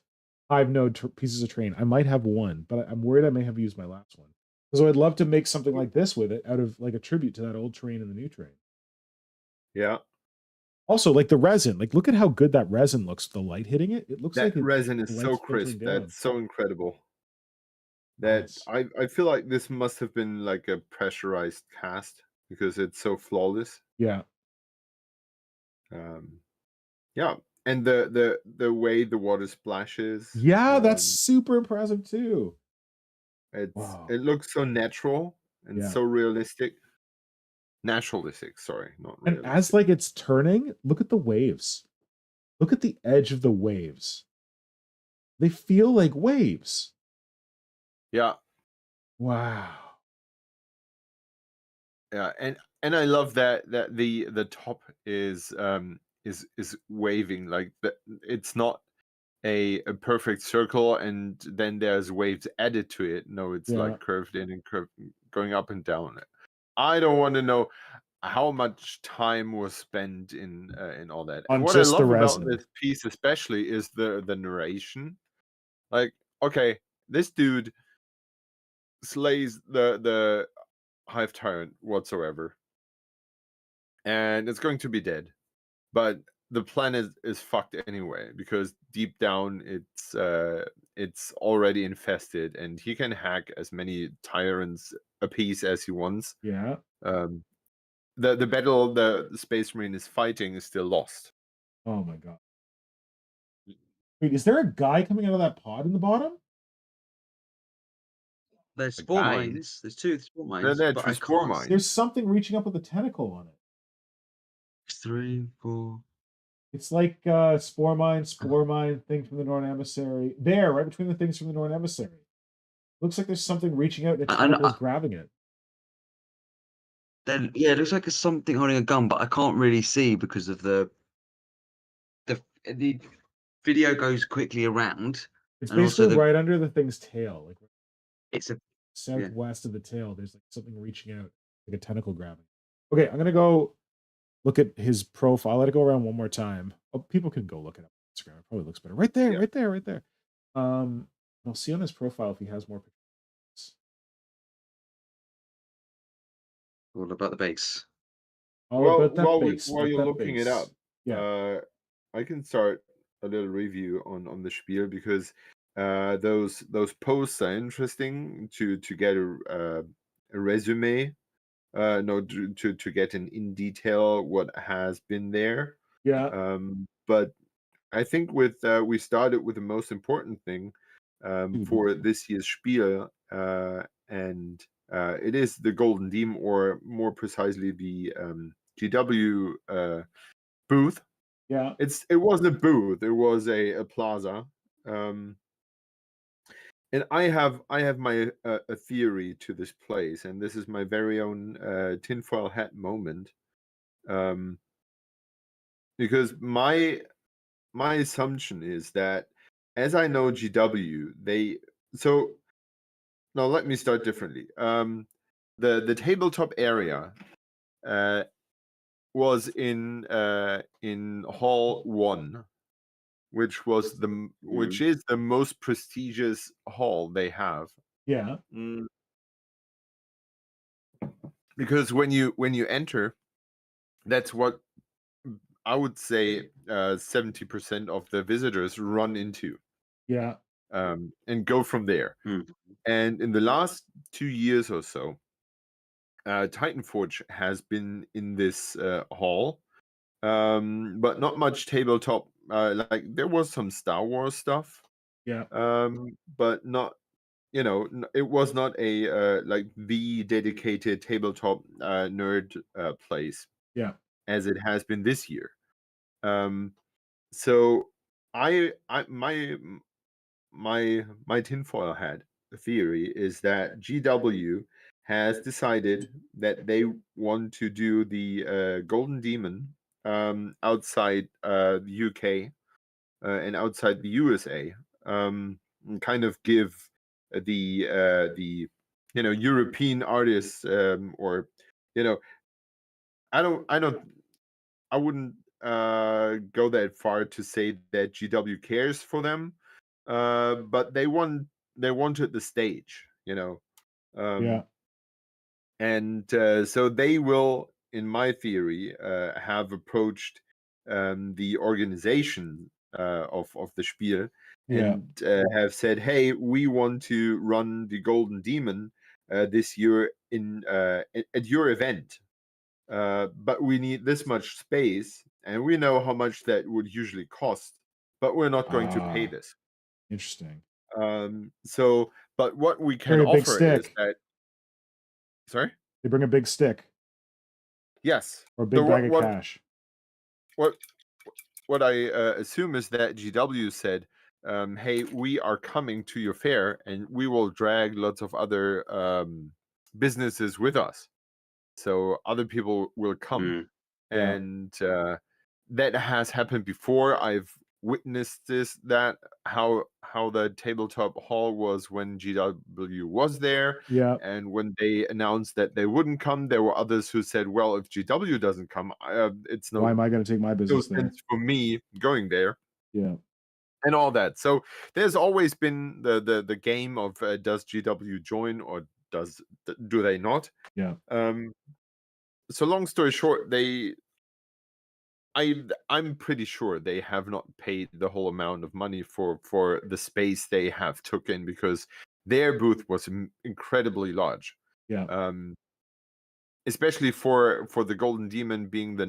hive node pieces of terrain. I might have one, but I'm worried I may have used my last one. So I'd love to make something like this with it out of like a tribute to that old terrain and the new terrain. Yeah. Also, like the resin, like look at how good that resin looks with the light hitting it. It looks That like resin is the so light's crisp. filtering down. That's so incredible. Oh, That it's- I feel like this must have been like a pressurized cast because it's so flawless. yeah. Yeah, and the way the water splashes. Yeah, that's super impressive too. Wow. It looks so natural and Yeah. so realistic. Naturalistic, sorry, not And realistic. as like it's turning, look at the waves. Look at the edge of the waves. They feel like waves. Yeah, Wow. yeah, and I love that the top is waving like it's not a perfect circle and then there's waves added to it. No, it's Yeah. like curved in and curved going up and down. I don't want to know how much time was spent in all that. On And what just I the love about resin. this piece especially is the narration. Like, okay, this dude slays the hive tyrant whatsoever, and it's going to be dead. But the planet is fucked anyway because deep down it's already infested, and he can hack as many tyrants apiece as he wants. Yeah. The battle the Space Marine is fighting is still lost. Oh my god. Wait, is there a guy coming out of that pod in the bottom? There's A spore guy? mines. There's two spore They're mines, there but to I spore can't. mine. There's something reaching up with a tentacle on it. 3, 4. It's like spore mine, thing from the Northern Emissary. There, right between the things from the Northern Emissary. Looks like there's something reaching out and a I- I- tentacle's grabbing it. Then yeah, it looks like it's something holding a gun, but I can't really see because of the video goes quickly around. It's And also basically the- right under the thing's tail, like It's a southwest of the tail. There's like something reaching out, like a tentacle grabbing. Okay, I'm gonna go look at his profile. Let it go around one more time. Oh, people can go look it up on Instagram. It probably looks better. Right there, Yeah. right there, right there. I'll see on his profile if he has more pictures. all about the base. All about that base. While about you're that looking it base. up, Yeah. I can start a little review on the Spiel because those posts are interesting to get a resume. No, to get in detail what has been there. Yeah. But I think with we started with the most important thing for this year's Spiel, and it is the Golden Demon, or more precisely the GW booth. Yeah. It wasn't a booth; it was a plaza. And I have my a theory to this place, and this is my very own tinfoil hat moment. Because my assumption is that, as I know GW, they so now let me start differently. The tabletop area was in Hall 1, which was which is the most prestigious hall they have. Yeah. Because when you enter, that's what I would say 70% of the visitors run into. Yeah. And go from there. And in the last 2 years or so, Titanforge has been in this hall, but not much tabletop. Like there was some Star Wars stuff, Yeah. but not. It was not a like the dedicated tabletop nerd place. Yeah. As it has been this year. So my tinfoil hat theory is that GW has decided that they want to do the Golden Demon outside the UK and outside the USA, and kind of give the European artists or I wouldn't go that far to say that GW cares for them, but they wanted the stage, Yeah. and so they will, in my theory, have approached the organization of the Spiel, Yeah. and have said, "Hey, we want to run the Golden Demon this year at your event, but we need this much space, and we know how much that would usually cost, but we're not going to pay this." Interesting. So, but what we can Carry a big offer is stick. that. Sorry. They bring a big stick Yes. or a big So bag of cash. what I assume is that GW said, "Hey, we are coming to your fair, and we will drag lots of other businesses with us, so other people will come." Yeah. And that has happened before. I've witnessed how the tabletop hall was when GW was there. Yeah. And when they announced that they wouldn't come, there were others who said, "Well, if GW doesn't come, it's Why no am I going to take my business there? sense for me going there," Yeah. and all that. So there's always been the game of does GW join or do they not? Yeah. So long story short, I'm pretty sure they have not paid the whole amount of money for the space they have took in, because their booth was incredibly large. Yeah. Especially for the Golden Demon being the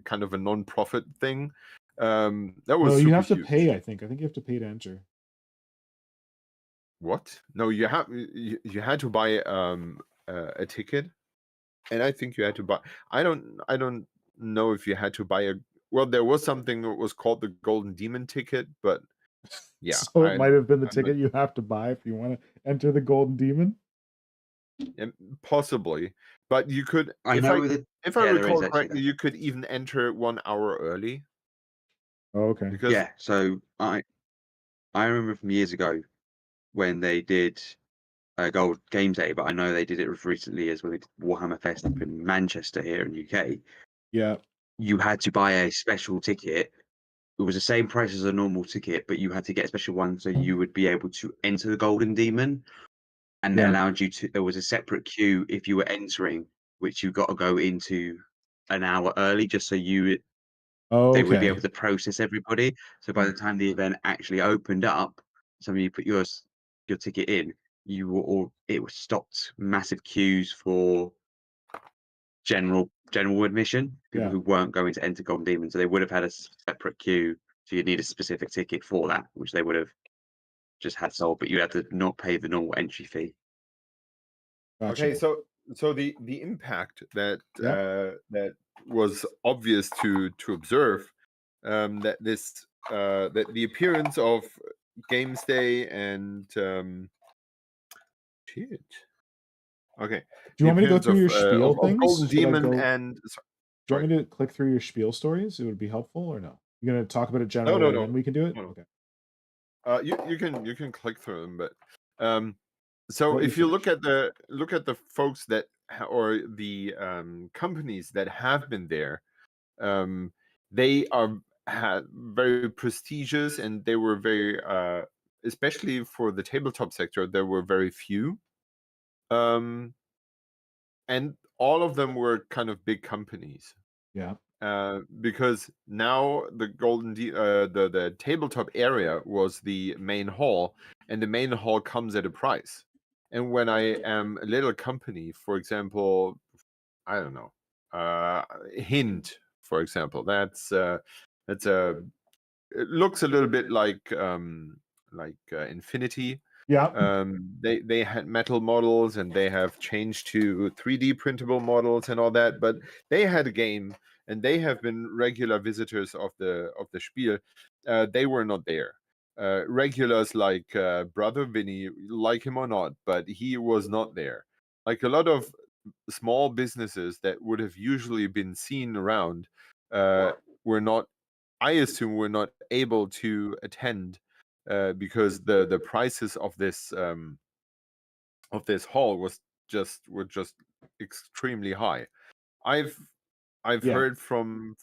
kind of a non-profit thing. That was No, super you have to huge. pay. I think you have to pay to enter. What? No, you had to buy a ticket, and I think you had to buy. I don't know if you had to buy a. Well, there was something that was called the Golden Demon ticket, but yeah, So it might have been the ticket you have to buy if you want to enter the Golden Demon. Possibly, but you could. I if know that. if I Yeah, there is recall actually correctly, that. you could even enter 1 hour early. Oh, okay. Because Yeah, so I remember from years ago when they did Gold Game Day, but I know they did it as recently as when they did Warhammer Fest up in Manchester here in UK. Yeah. You had to buy a special ticket. It was the same price as a normal ticket, but you had to get a special one so you would be able to enter the Golden Demon, and that Yeah. allowed you to. There was a separate queue if you were entering, which you got to go into an hour early, just so Oh, they would be okay. able to process everybody. So by the time the event actually opened up, so when you put your ticket in, it was stopped massive queues for general admission, people Yeah. who weren't going to enter Golden Demon. So they would have had a separate queue. So you'd need a specific ticket for that, which they would have just had sold, but you had to not pay the normal entry fee. Gotcha. okay, so the impact that Yeah. that was obvious to observe, that the appearance of Games Day and shit. Okay. Do you want me to go appearance through your spiel of things? Golden Should I Demon go? and Do you want me to click through your spiel stories? It would be helpful, or no? You're going to talk about it generally, no, and then we can do it. no. Okay. You can click through them, but so Let if you you look at the folks that or the companies that have been there, they are very prestigious, and they were very especially for the tabletop sector, there were very few, and all of them were kind of big companies. Yeah. Because now the the tabletop area was the main hall, and the main hall comes at a price. And when I am a little company, for example, I don't know, Hint, for example, that's a it looks a little bit like Infinity. Yeah. They had metal models, and they have changed to 3D printable models and all that, but they had a game, and they have been regular visitors of the Spiel. They were not there. Regulars like Brother Vinny, like him or not, but he was not there. Like a lot of small businesses that would have usually been seen around, were not. I assume were not able to attend, because the prices of this hall were just extremely high. I've Yeah. heard from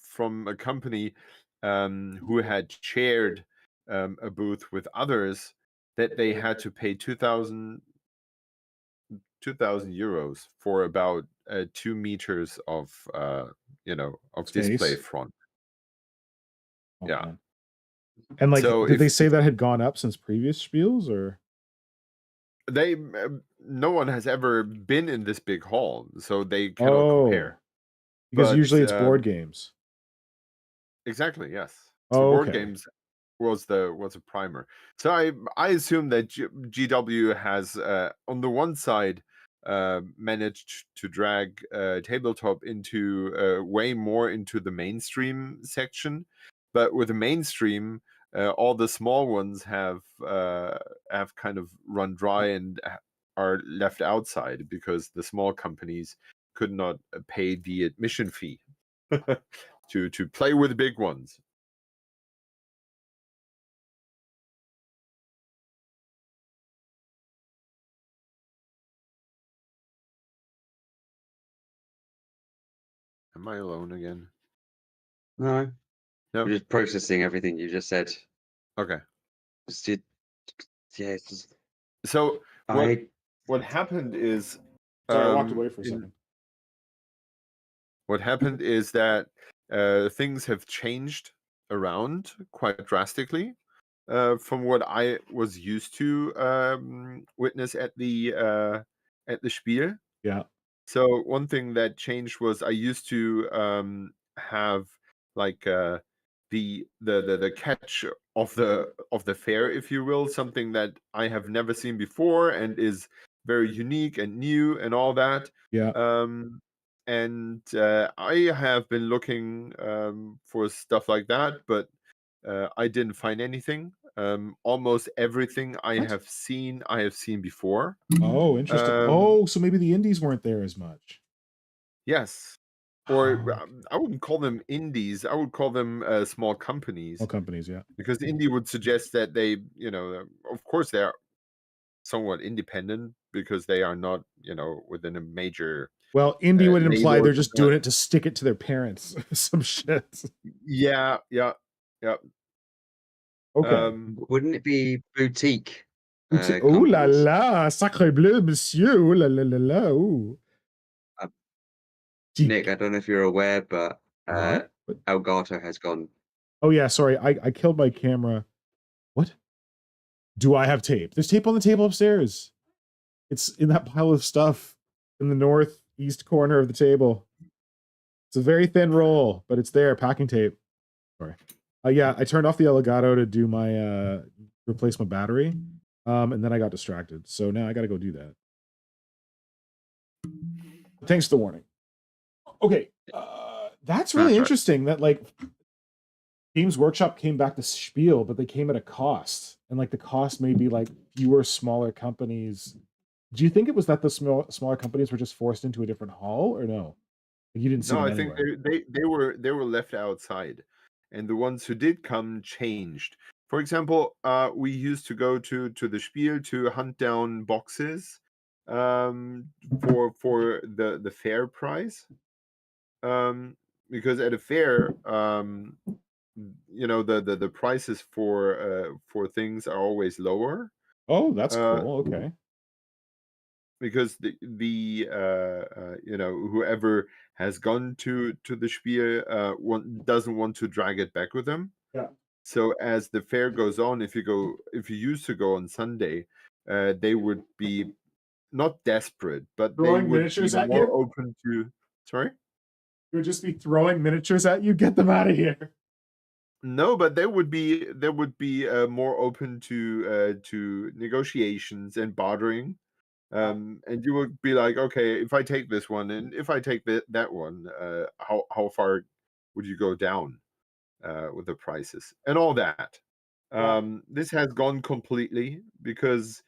a company who had shared a booth with others, that they had to pay 2,000 euros for about 2 meters of of display Space. front. Oh, Yeah. man. And like, So did they if say that had gone up since previous spiels, or? they, no one has ever been in this big hall, so they cannot Oh, compare. because But usually it's board games. exactly, yes. So Oh, board okay. games was a primer. So I assume that GW has on the one side managed to drag tabletop into way more into the mainstream section, but with the mainstream, all the small ones have kind of run dry and are left outside because the small companies could not pay the admission fee to play with big ones. Am I alone again? No, No. we're just processing everything you just said. Okay. Just did, yeah, it's just, So I what happened is Sorry, I walked away for a in- second. what happened is that things have changed around quite drastically from what I was used to witness at the Spiel. Yeah. So one thing that changed was I used to have like the catch of the fair, if you will, something that I have never seen before and is very unique and new and all that. Yeah. And I have been looking for stuff like that, but I didn't find anything. Almost everything I What? have seen before. Oh, interesting. Oh, so maybe the indies weren't there as much. Yes. Or Oh, I wouldn't call them indies. I would call them small companies. all companies, yeah. Because indie would suggest that they, of course, they are somewhat independent because they are not, within a major Well, indie would imply label. they're just doing it to stick it to their parents. Some shit. Yeah. Okay. wouldn't it be boutique? Oh la companies? la, sacre bleu, monsieur. Oh la la la la. Ooh. Nick, I don't know if you're aware, but What? Elgato has gone. Oh yeah, sorry. I killed my camera. What? Do I have tape? There's tape on the table upstairs. It's in that pile of stuff in the northeast corner of the table. It's a very thin roll, but it's there, packing tape. Sorry. Yeah, I turned off the Elgato to do my replace my battery. And then I got distracted. So now I gotta go do that. Thanks for the warning. Okay. That's really That's right. interesting that like Games Workshop came back to Spiel, but they came at a cost. And like the cost may be like fewer smaller companies. Do you think it was that the smaller companies were just forced into a different hall, or no? Like, you didn't see No, them I think anywhere. they were left outside, and the ones who did come changed. For example, we used to go to the Spiel to hunt down boxes for the fair price, because at a fair, the prices for things are always lower. Oh, that's Uh, cool. Okay. because whoever has gone to the Spiel doesn't want to drag it back with them. Yeah. So as the fair goes on, if you used to go on Sunday, they would be not desperate, but they Throwing would be miniatures at more you? open to. Sorry. They would just be throwing miniatures at you. Get them out of here. No, but they would be more open to negotiations and bartering. And you would be like, okay, if I take this one and if I take that one, how far would you go down with the prices and all that? This has gone completely because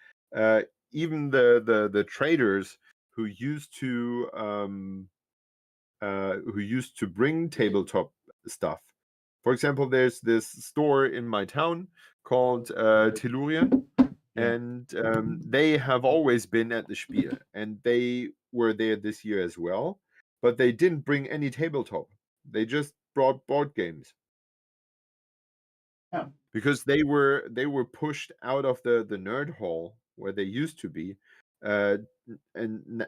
even the traders who used to bring tabletop stuff. For example, there's this store in my town called Tellurien. Yeah. And they have always been at the Spiel, and they were there this year as well. But they didn't bring any tabletop. They just brought board games. Yeah. Because they were pushed out of the nerd hall where they used to be, and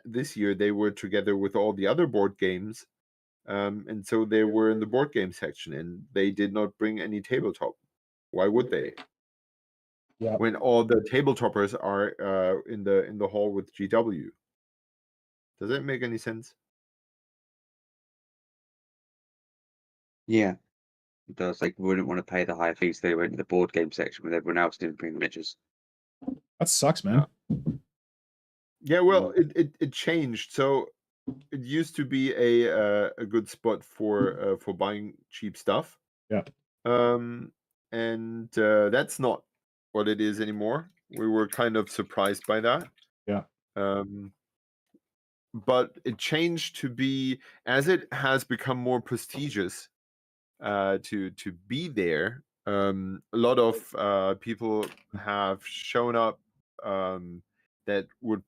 this year they were together with all the other board games and so they were in the board game section, and they did not bring any tabletop. Why would they? Yeah. When all the tabletoppers are in the hall with GW. Does that make any sense? Yeah, it does. They wouldn't want to pay the higher fees. They went to the board game section with everyone else didn't bring miniatures. That sucks, man. Yeah, well, it changed. So it used to be a good spot for buying cheap stuff. Yeah. And that's not what it is anymore. We were kind of surprised by that. Yeah. But it changed to be, as it has become more prestigious to be there. A lot of people have shown up that would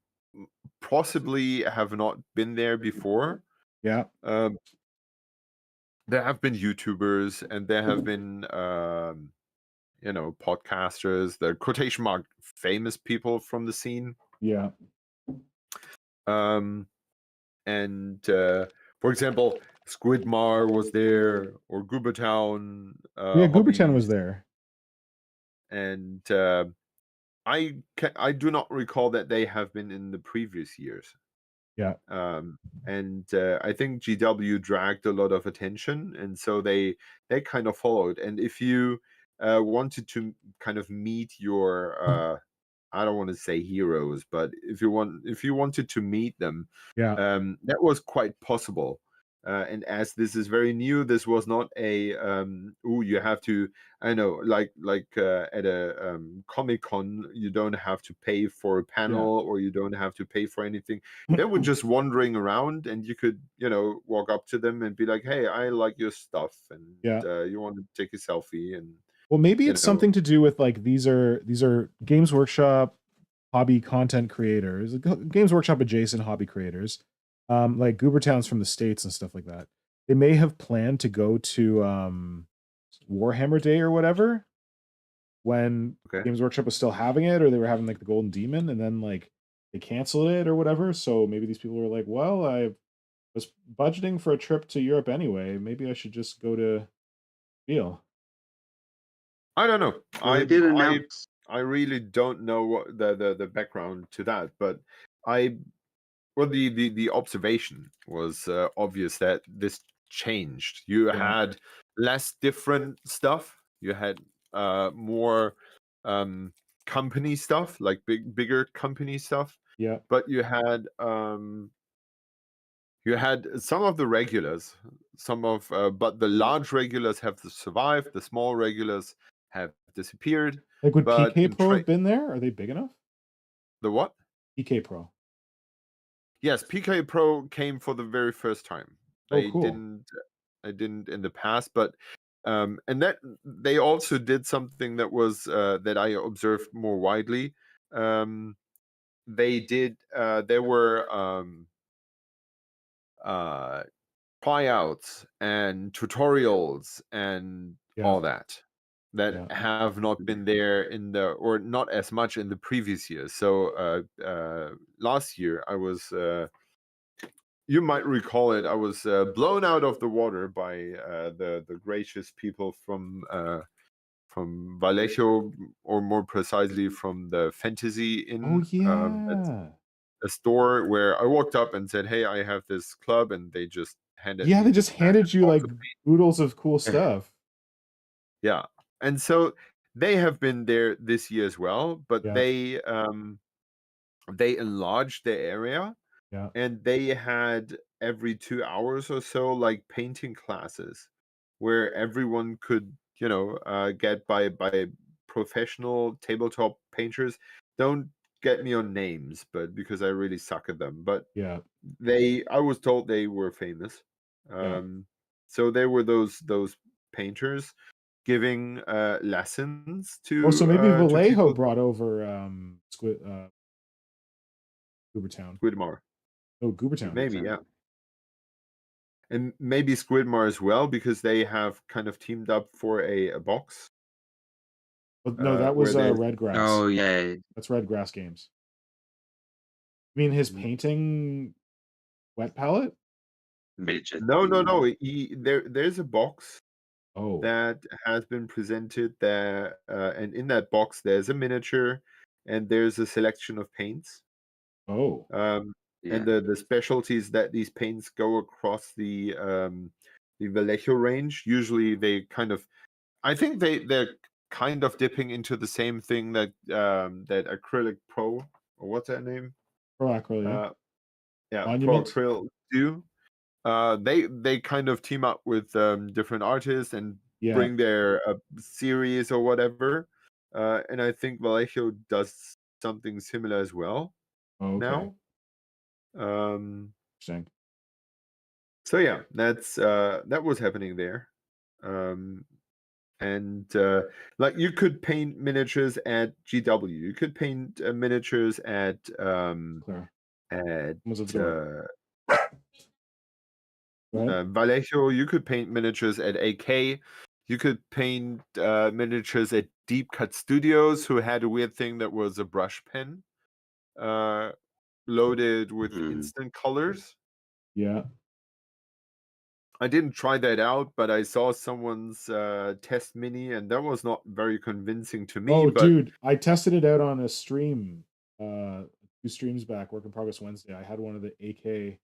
possibly have not been there before. Yeah. There have been YouTubers, and there have been podcasters, the quotation mark famous people from the scene. Yeah. And for example, Squidmar was there, or Goobertown. Yeah, Goobertown was there. And I do not recall that they have been in the previous years. Yeah. And I think GW dragged a lot of attention, and so they kind of followed. And if you wanted to kind of meet your I don't want to say heroes, but if you wanted to meet them, Yeah. that was quite possible. And as this is very new, this was not a you have to, I know, like at a Comic-Con, you don't have to pay for a panel, or you don't have to pay for anything. They were just wandering around, and you could walk up to them and be like, hey, I like your stuff, and you want to take a selfie. And well, maybe it's something to do with like these are Games Workshop hobby content creators, Games Workshop adjacent hobby creators, like Goobertown's from the States and stuff like that. They may have planned to go to Warhammer Day or whatever when Games Workshop was still having it, or they were having like the Golden Demon, and then like they canceled it or whatever. So maybe these people were like, well, I was budgeting for a trip to Europe anyway. Maybe I should just go to Spiel. I don't know. Well, I really don't know what the background to that, but the observation was obvious that this changed. You had less different stuff. You had more company stuff, like bigger company stuff. Yeah. But you had some of the regulars, but the large regulars have survived. The small regulars have disappeared. Like, would PK Pro have been there? Are they big enough? The what? PK Pro. Yes, PK Pro came for the very first time. They cool. didn't in the past, but and that they also did something that was that I observed more widely. They did there were tryouts and tutorials and all that have not been there or not as much in the previous years. So last year I was you might recall it, I was blown out of the water by the gracious people from Vallejo, or more precisely from the Fantasy Inn. Oh yeah. A store where I walked up and said, hey, I have this club, and they just handed they just handed you like oodles of cool stuff. Yeah. And so they have been there this year as well, but they enlarged their area, and they had every 2 hours or so like painting classes where everyone could get by professional tabletop painters. Don't get me on names, but because I really suck at them. But I was told they were famous. So they were those painters giving lessons to. Oh, so maybe Vallejo brought over Goobertown. Squidmar. Oh, Goobertown. Maybe, yeah. And maybe Squidmar as well, because they have kind of teamed up for a box. No, that was Redgrass. Oh yeah, that's Redgrass Games. You mean his painting wet palette? miniature. No. There's a box Oh, that has been presented there, and in that box there's a miniature, and there's a selection of paints. oh, And Yeah. the specialties that these paints go across the Vallejo range. Usually they kind of, I think they're kind of dipping into the same thing that that Acrylic Pro, or what's that name? Pro Acryl, yeah. Yeah, Pro Monument? Acryl do. They kind of team up with different artists and Yeah. bring their series or whatever. And I think Vallejo does something similar as well Oh, okay. now. Interesting. So yeah, that's that was happening there. And like you could paint miniatures at GW, you could paint miniatures at Clara. Someone's at the door. Go ahead. Vallejo, you could paint miniatures at AK, you could paint miniatures at Deep Cut Studios, who had a weird thing that was a brush pen loaded with instant colors. Yeah. I didn't try that out, but I saw someone's test mini, and that was not very convincing to me. Oh, but dude, I tested it out on a stream 2 streams back, Work in Progress Wednesday. I had one of the AK,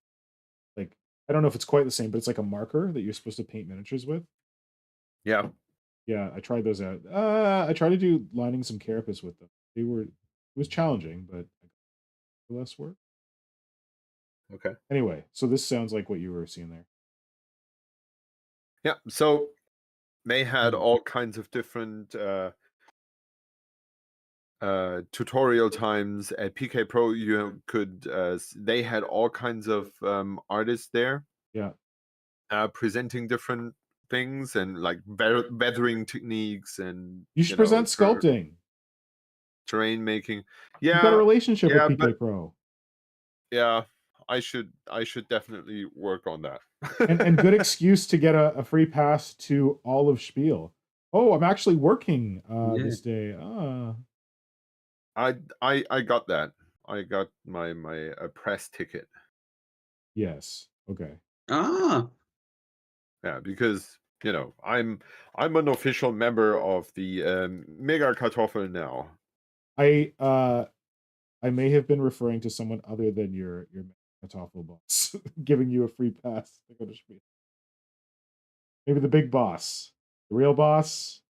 like, I don't know if it's quite the same, but it's like a marker that you're supposed to paint miniatures with. yeah, Yeah, I tried those out. I tried to do lining some carapace with them. It was challenging, but less work. okay. Anyway, so this sounds like what you were seeing there. Yeah, so they had all kinds of different tutorial times at PK Pro. You could they had all kinds of artists there. Yeah. Presenting different things and like weathering techniques, and You should present sculpting. terrain making. You've got a Yeah, relationship yeah, with PK but Pro. yeah, I should definitely work on that. and good excuse to get a free pass to all of Spiel. Oh, I'm actually working this day. I got that. I got my press ticket. Yes. Okay. Ah. Yeah, because I'm an official member of the Mega Kartoffel now. I may have been referring to someone other than your Kartoffel boss giving you a free pass to go to Spiel. Maybe the big boss, the real boss,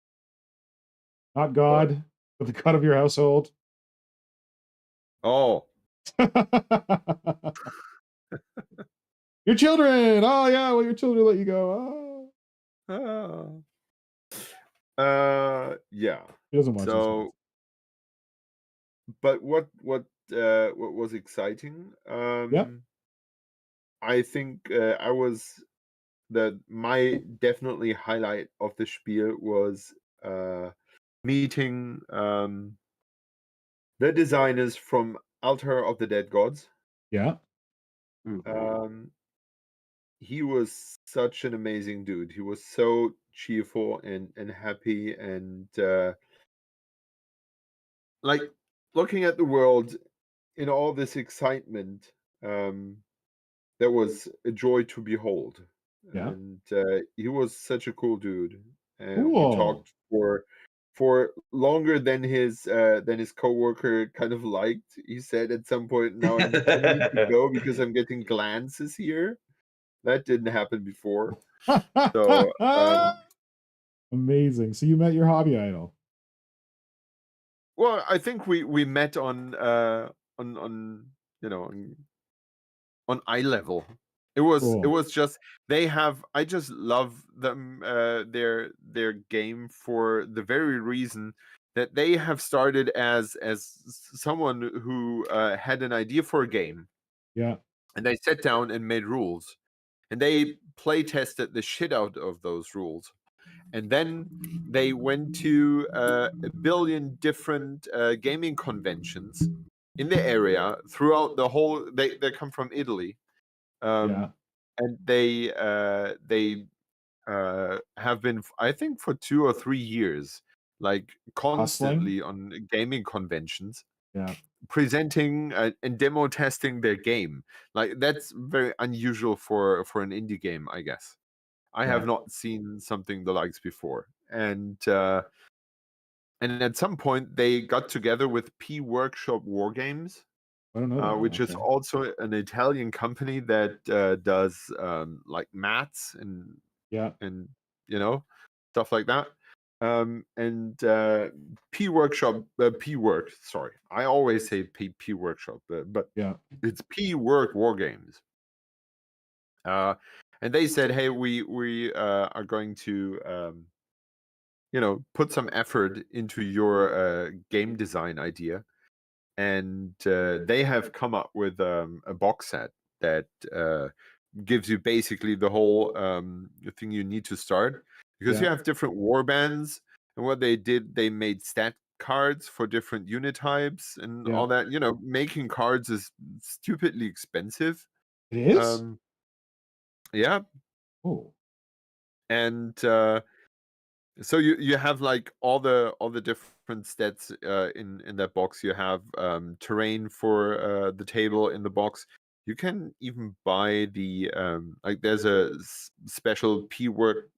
not God, but the God of your household. Oh, your children. Oh yeah, well your children let you go. yeah. He doesn't watch this. So, but what was exciting? Yeah. I think my definitely highlight of the Spiel was meeting the designers from Altar of the Dead Gods. Yeah. He was such an amazing dude. He was so cheerful and happy, and like looking at the world in all this excitement. That was a joy to behold. Yeah. And he was such a cool dude. And we Cool. talked for longer than his coworker kind of liked. He said at some point, "Now I need to go because I'm getting glances here." That didn't happen before. So amazing. So you met your hobby idol. well, I think we met on on eye level. It was just I just love them their game for the very reason that they have started as someone who had an idea for a game. Yeah. And they sat down and made rules, and they play tested the shit out of those rules, and then they went to a billion different gaming conventions in the area throughout the whole. They come from Italy. Yeah. And they have been, I think, for 2 or 3 years, like constantly on gaming conventions. Yeah. presenting and demo testing their game. Like that's very unusual for an indie game, I guess. I have Yeah. not seen something the likes before. And at some point they got together with P Workshop War Games, I don't know that one. which is Okay. also an Italian company that does like mats and Yeah. you know, stuff like that. And P Workshop, P Work. Sorry, I always say P Workshop, but Yeah. it's P Work War Games. And they said, hey, we are going to put some effort into your game design idea, and they have come up with a box set that gives you basically the whole thing you need to start, because you Yeah. have different war bands. And what they did, they made stat cards for different unit types and Yeah. all that. Making cards is stupidly expensive. It is? um yeah. Oh. And so you have like all the different stats in that box. You have terrain for the table in the box. You can even buy the like there's a special P Work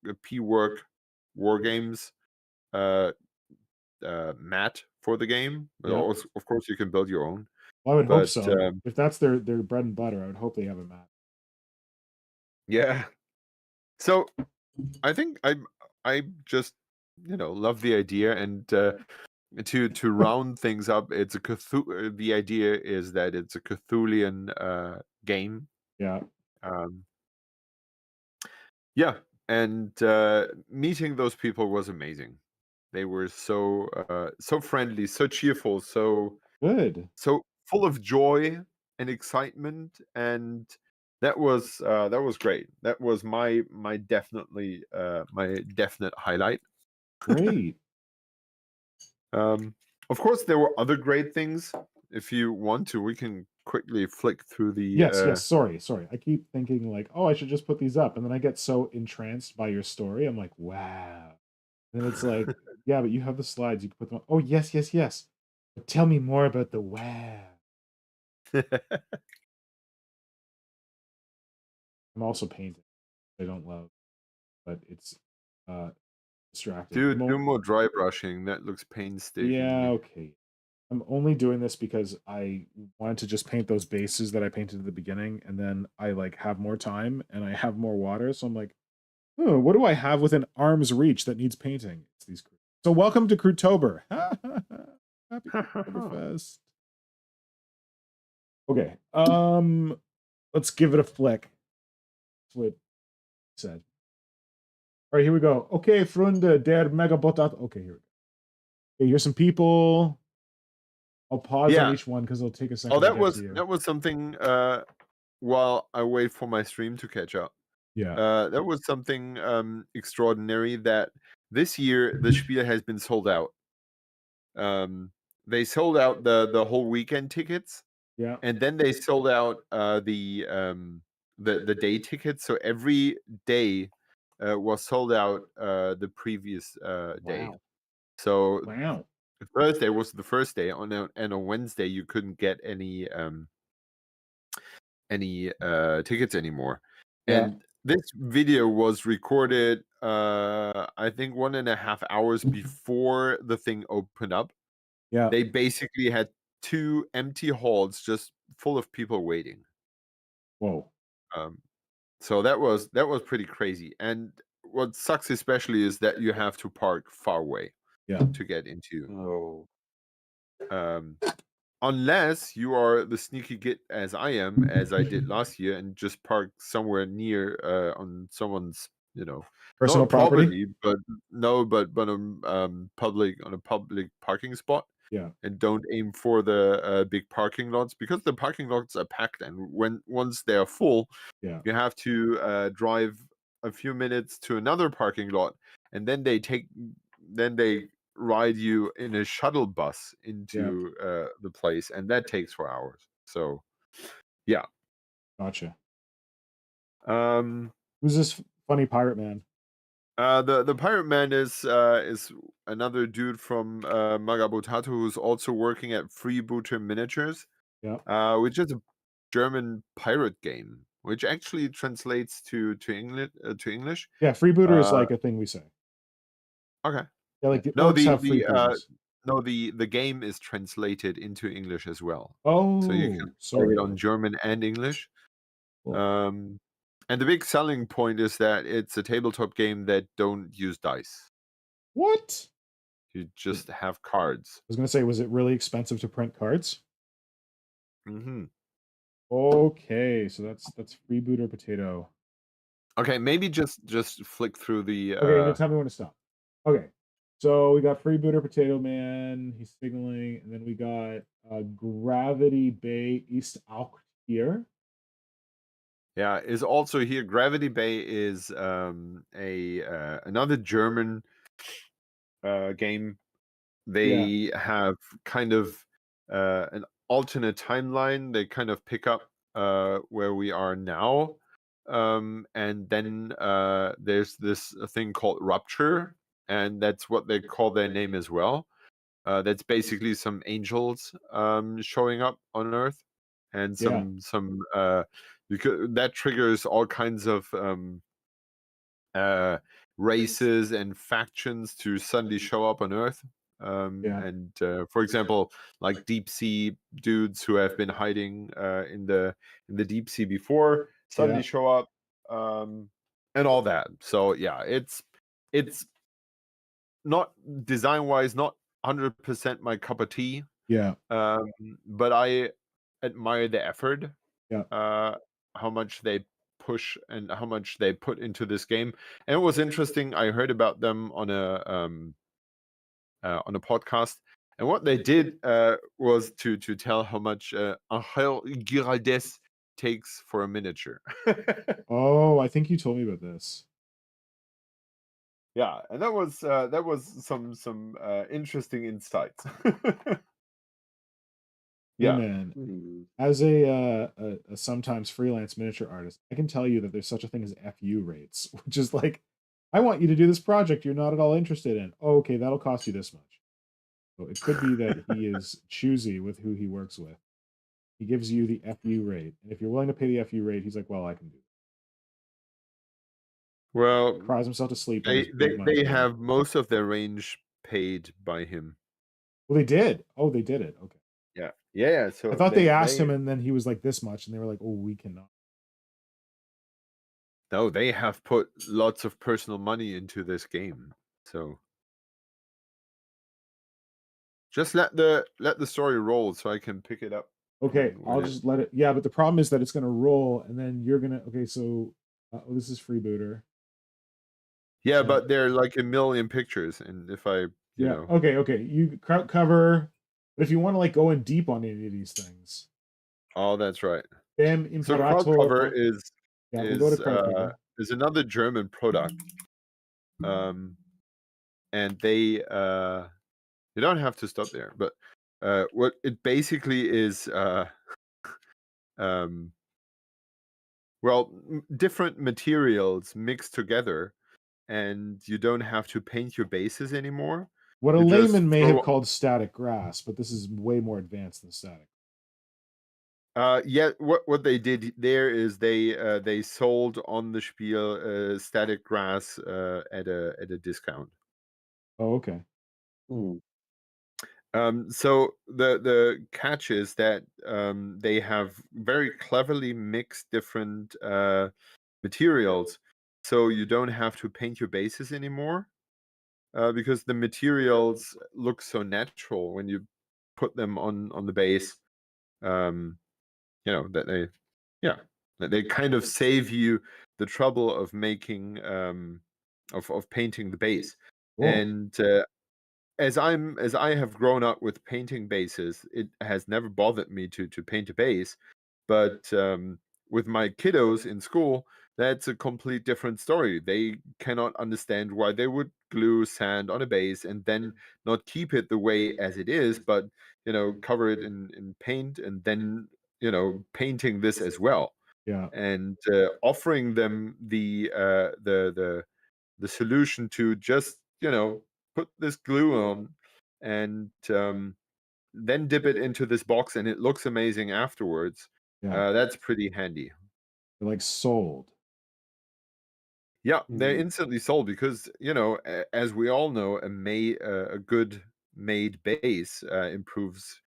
War Games uh, mat for the game. Yeah. Of course, you can build your own. Well, I would hope But so. If that's their bread and butter, I would hope they have a map. yeah, so I think I just love the idea. And to round things up, it's a Cthulhu. The idea is that it's a Cthulian game. Yeah. Yeah, and meeting those people was amazing. They were so friendly, so cheerful, so Good. full of joy and excitement, and that was great. That was my definite highlight. Great. Of course, there were other great things. If you want to, we can quickly flick through the. Yes. Sorry. I keep thinking like, oh, I should just put these up, and then I get so entranced by your story. I'm like, wow. And then it's like, yeah, but you have the slides. You can put them on. Oh, yes. But tell me more about the wow. I'm also painting. I don't love, but it's distracting. do more dry brushing. That looks painstaking. Yeah, okay. I'm only doing this because I wanted to just paint those bases that I painted at the beginning, and then I like have more time and I have more water, so I'm like, oh, what do I have within arm's reach that needs painting? It's these. So welcome to Crutober. Happy Crutoberfest. Okay. Let's give it a flick. That's what it said. All right, here we go. Okay, Frunde der Megabotat. Okay, here we go. Okay, here's some people. I'll pause on each one because it'll take a second. Oh, that was something. While I wait for my stream to catch up. Yeah. That was something extraordinary, that this year the Spiel has been sold out. They sold out the whole weekend tickets. Yeah. And then they sold out the day tickets. So every day was sold out the previous day. Wow. So Wow. Thursday was the first day. And on Wednesday you couldn't get any tickets anymore. Yeah. And this video was recorded I think 1.5 hours before the thing opened up. Yeah. They basically had 2 empty halls just full of people waiting. Whoa. So that was pretty crazy. And what sucks especially is that you have to park far away to get into. Unless you are the sneaky git as I am, as I did last year, and just park somewhere near on someone's Personal not property? but on a public parking spot. Yeah. And don't aim for the big parking lots, because the parking lots are packed, and once they are full, Yeah. you have to drive a few minutes to another parking lot, and then they ride you in a shuttle bus into the place, and that takes 4 hours. So yeah. Gotcha. Who's Who's this funny pirate man? The pirate man is another dude from Magabotato who's also working at Freebooter Miniatures, which is a German pirate game, which actually translates to English. Yeah, freebooter is Uh, like a thing we say. Okay. Yeah, like the No, orcs have freebooters. no, the game is translated into English as well, Oh, so you can play sorry. it on German and English. Cool. And the big selling point is that it's a tabletop game that don't use dice. What? You just have cards. I was gonna say, was it really expensive to print cards? Hmm. Okay, so that's freebooter potato. Okay, maybe just flick through the. Okay, now tell me when to stop. Okay, so we got freebooter potato man. He's signaling, and then we got Gravity Bay East Alk here. Yeah, is also here. Gravity Bay is another German game. They have kind of an alternate timeline. They kind of pick up where we are now, and then there's this thing called Rupture, and that's what they call their name as well. That's basically some angels showing up on Earth, and some because that triggers all kinds of races and factions to suddenly show up on Earth. And for example, like deep sea dudes who have been hiding in the deep sea before suddenly show up, and all that. So yeah, it's not design wise not 100% my cup of tea. Yeah. But I admire the effort. Yeah. How much they push and how much they put into this game. And it was interesting. I heard about them on a podcast, and what they did was to tell how much Angel Giraldes takes for a miniature. Oh, I think you told me about this. Yeah, and that was some interesting insights. Hey Yeah. man, as a sometimes freelance miniature artist, I can tell you that there's such a thing as FU rates, which is like, I want you to do this project you're not at all interested in. Oh, okay, that'll cost you this much. So it could be that he is choosy with who he works with. He gives you the FU rate, and if you're willing to pay the FU rate, he's like, "Well, I can do it." Well, Cries himself to sleep. they have most of their range paid by him. Well, they did. Oh, they did it. Okay. Yeah. So I thought they asked him, and then he was like this much, and they were like, "Oh, we cannot." No, they have put lots of personal money into this game. So just let the story roll so I can pick it up. Okay, I'll just let it. Yeah, but the problem is that it's going to roll, and then you're going to. Okay, so this is freebooter. Yeah, but they're like a million pictures, and if I, you know. Okay, you cover. But if you want to like go in deep on any of these things. Oh, that's right. Then so Crowdcover is another German product, and they you don't have to stop there, but what it basically is, well, different materials mixed together, and you don't have to paint your bases anymore. What a layman may have called static grass, but this is way more advanced than static. Yeah, what they did there is they sold on the Spiel static grass at a discount. Oh, okay. So the catch is that they have very cleverly mixed different materials, so you don't have to paint your bases anymore, because the materials look so natural when you put them on the base. You know that they kind of save you the trouble of making of painting the base. Cool. And as I have grown up with painting bases, it has never bothered me to paint a base. But with my kiddos in school, that's a complete different story. They cannot understand why they would glue sand on a base and then not keep it the way as it is, but cover it in paint, and then painting this as well. Yeah. And offering them the the solution to just put this glue on and then dip it into this box and it looks amazing afterwards. Yeah. That's pretty handy. They're like sold. Yeah, they're Mhm. instantly sold because as we all know, a good made base improves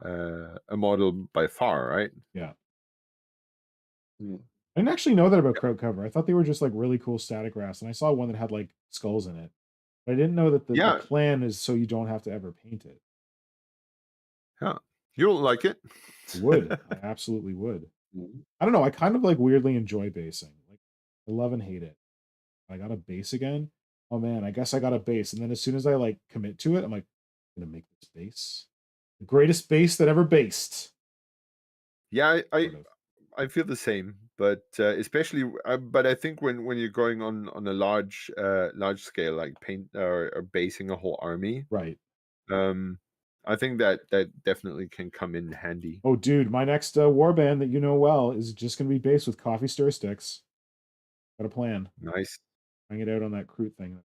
a model by far, right? Yeah. Mm. I didn't actually know that about crowd cover. I thought they were just like really cool static rafts, and I saw one that had like skulls in it. But I didn't know that the Yeah, plan is so you don't have to ever paint it. yeah, you'll like it. I would. I absolutely would. Mhm. I don't know. I kind of like weirdly enjoy basing. Like I love and hate it. I got a base again. Oh man, I guess I got a base. And then as soon as I like commit to it, I'm like, I'm gonna make this base. The greatest base that ever based. Yeah, Sort of. I feel the same, but especially, but I think when you're going on a large scale, like paint or basing a whole army, Right. um, I think that definitely can come in handy. Oh, dude, my next warband that you know well is just gonna be based with coffee stir sticks. Got a plan. Nice. Hang it out on that Crute thing.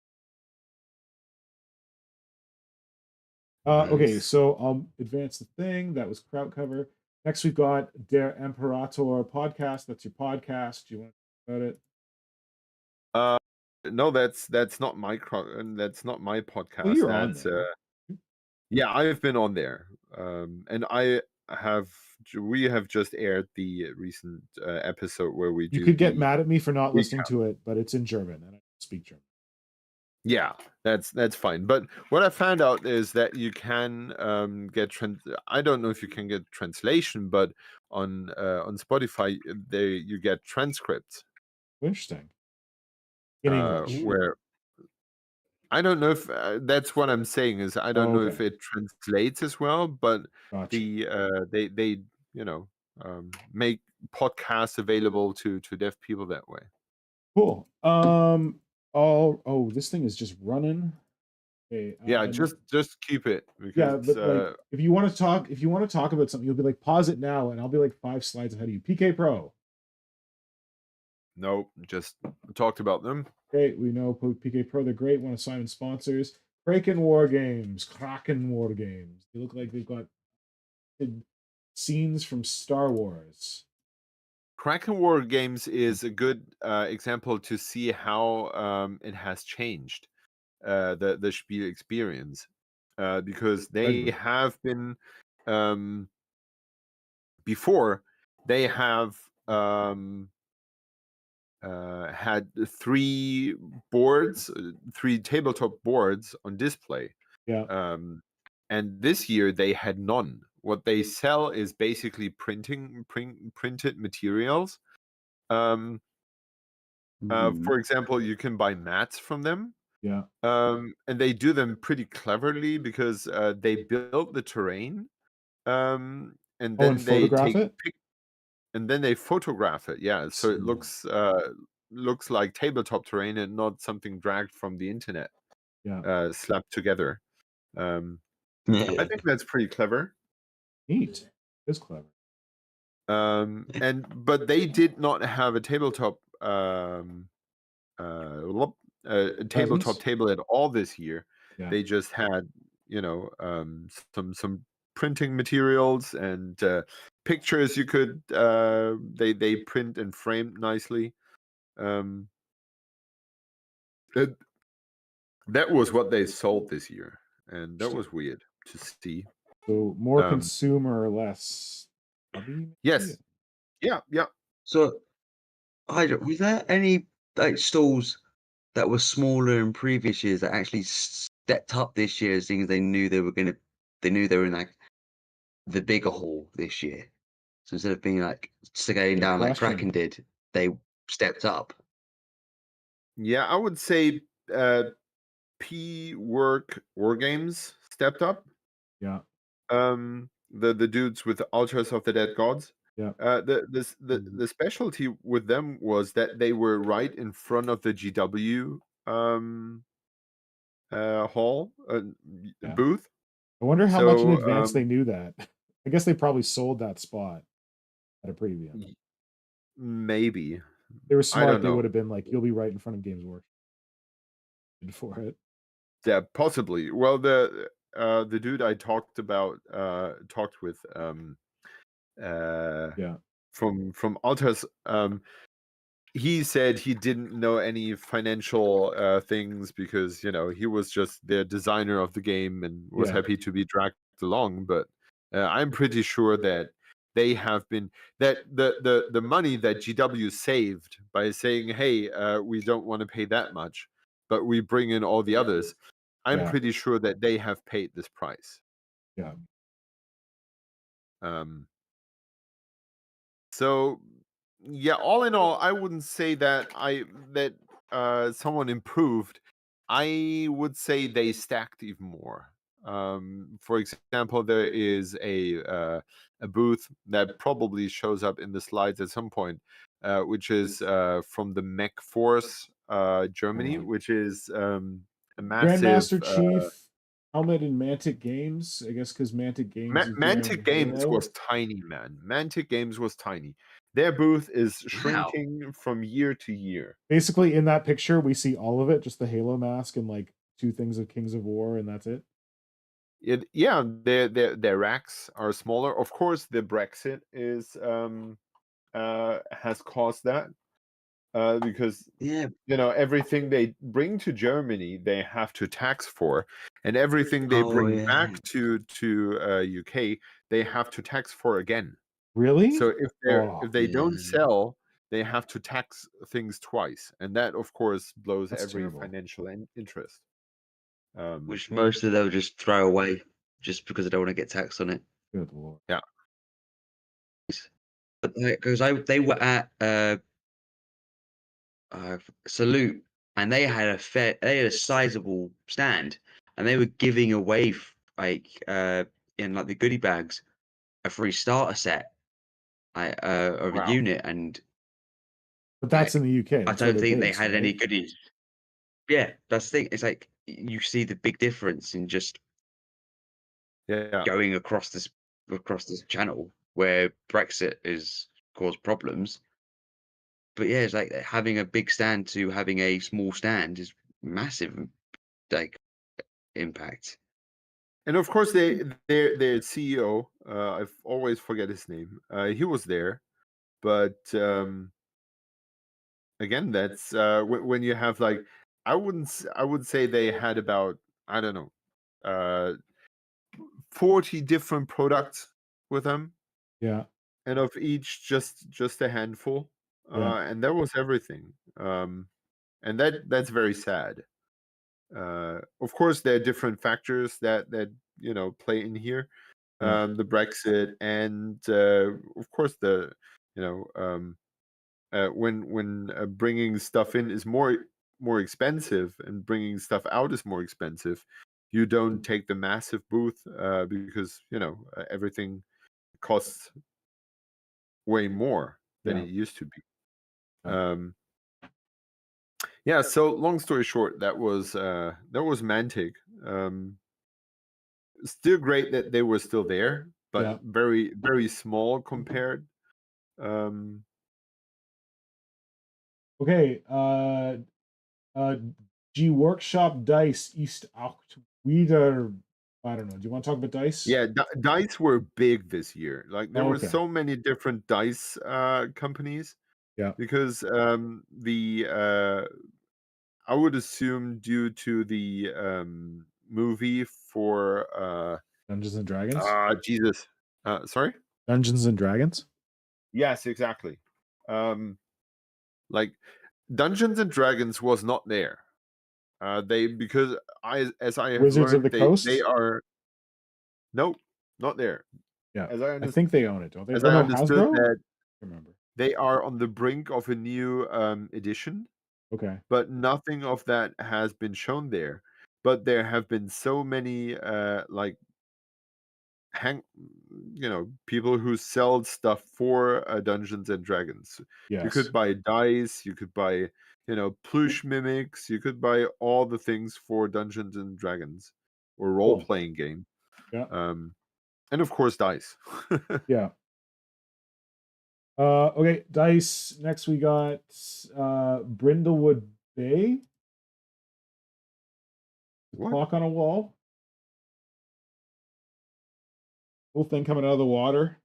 Okay, Nice. so I'll advance the thing. That was crowd cover. Next, we've got Der Imperator podcast. That's your podcast. Do you want to talk about it? No, that's not my that's not my Well, podcast. you're on That's there. yeah, I've been on there, and we have just aired the recent episode where we You do could get the mad at me for not listening recap. to it, but it's in German and I don't speak German. Yeah, that's fine. But what I found out is that you can get I don't know if you can get translation, but on Spotify you get transcripts Interesting. In English. Ooh. where I don't know if that's what I'm saying is I don't Oh, know if okay. it translates as well, but Gotcha. they make podcasts available to deaf people that way. Cool. Oh, this thing is just running. Okay. Yeah, just keep it Yeah, because but like if you want to talk about something, you'll be like, pause it now, and I'll be like 5 slides ahead of you. PK Pro. no, just talked about them. Great. We know PK Pro, they're great. One of Simon's sponsors. Kraken War Games. Kraken War Games. They look like they've got scenes from Star Wars. Kraken War Games is a good example to see how it has changed the Spiel experience because they Red have been before they have had 3 boards, 3 tabletop boards on display. Yeah. And this year they had none. What they sell is basically printed materials. Mhm. For example, you can buy mats from them. Yeah. And they do them pretty cleverly because they build the terrain, and And then they photograph take it. and then they photograph it. Yeah, so it looks like tabletop terrain and not something dragged from the internet, Yeah. slapped together. I Yeah. think that's pretty clever. Neat. It's clever. But they did not have a tabletop Presents? table at all this year. Yeah. They just had some printing materials and pictures you could they print and frame nicely. Um, that that was what they sold this year, and that was weird to see. So more Um, consumer or less hobby? yes, yeah. So, Hydra, was there any like stalls that were smaller in previous years that actually stepped up this year, seeing as they knew they were in like the bigger hall this year? So instead of being like going Good down like question. Kraken did, they stepped up. Yeah, I would say P Work War Games stepped up. Yeah. The dudes with Altars of the Dead Gods. Yeah. The specialty with them was that they were right in front of the GW hall Yeah. booth. I wonder how much in So, advance they knew that. I guess they probably sold that spot at a premium. Maybe They were I smart. don't They know. would have been like, you'll be right in front of Games Workshop. for it. Yeah, possibly. Well, the dude I talked with Yeah. from Altas, he said he didn't know any financial things because he was just the designer of the game and was Yeah. happy to be dragged along. But I'm pretty sure that they have been that the money that GW saved by saying, "Hey, we don't want to pay that much, but we bring in all the others." I'm Yeah. pretty sure that they have paid this price. Yeah. So yeah, all in all, I wouldn't say that someone improved. I would say they stacked even more. For example, there is a booth that probably shows up in the slides at some point, which is from the Mech Force Germany, on. which is a massive Grandmaster Chief helmet in Mantic Games. I guess because Mantic Games is doing Mantic Games Halo. was tiny, man. Mantic Games was tiny. Their booth is Wow. shrinking from year to year. Basically, in that picture, we see all of it, just the Halo mask and like 2 things of Kings of War, and that's it. Their racks are smaller. Of course, the Brexit is has caused that because Yeah. everything they bring to Germany they have to tax for, and everything they Oh, bring yeah. back to UK they have to tax for again. Really? So if they don't Yeah. sell, they have to tax things twice, and that of course blows That's every terrible. financial interest. Which most of them just throw away just because they don't want to get taxed on it. Good lord. Yeah. But because they were at Salute, and they had a sizable stand, and they were giving away in like the goodie bags a free starter set of a Wow. unit, and But that's in the UK. I That's where don't they're think they based, had any right? goodies. Yeah, that's the thing. It's like you see the big difference in just Yeah. going across this channel where Brexit is caused problems. But yeah, it's like having a big stand to having a small stand is massive, like impact. And of course, their CEO, I always forget his name. He was there, but again, that's when you have like I would say they had about I don't know 40 different products with them, Yeah. and of each just a handful, Yeah. and that was everything. And that's very sad. Of course, there are different factors that play in here. Yeah. The Brexit, and of course the when bringing stuff in is more expensive and bringing stuff out is more expensive. You don't take the massive booth because everything costs way more than Yeah. it used to be. Yeah. Yeah. So long story short, that was Mantic. Still great that they were still there, but Yeah. very very small compared. Okay. G Workshop Dice East Acht wieder. I don't know. Do you want to talk about dice? Yeah, dice were big this year. Like there were Okay. so many different dice companies. Yeah. Because I would assume due to the movie for Dungeons and Dragons. Jesus, sorry. Dungeons and Dragons. Yes, exactly. Like Dungeons and Dragons was not there. Because as I have Wizards of learned, the Coast. they are nope, not there. Yeah, As I I think they own it, don't they? as Or I no, understood Hasbro? that I remember. they are on the brink of a new edition, Okay. but nothing of that has been shown there. But there have been so many like people who sell stuff for Dungeons and Dragons. You Yes. could buy dice, you could buy plush mimics, you could buy all the things for Dungeons and Dragons or role playing game. Yeah. And of course dice. Yeah. Okay, dice. Next we got Brindlewood Bay. What? Clock on a wall. Whole thing coming out of the water.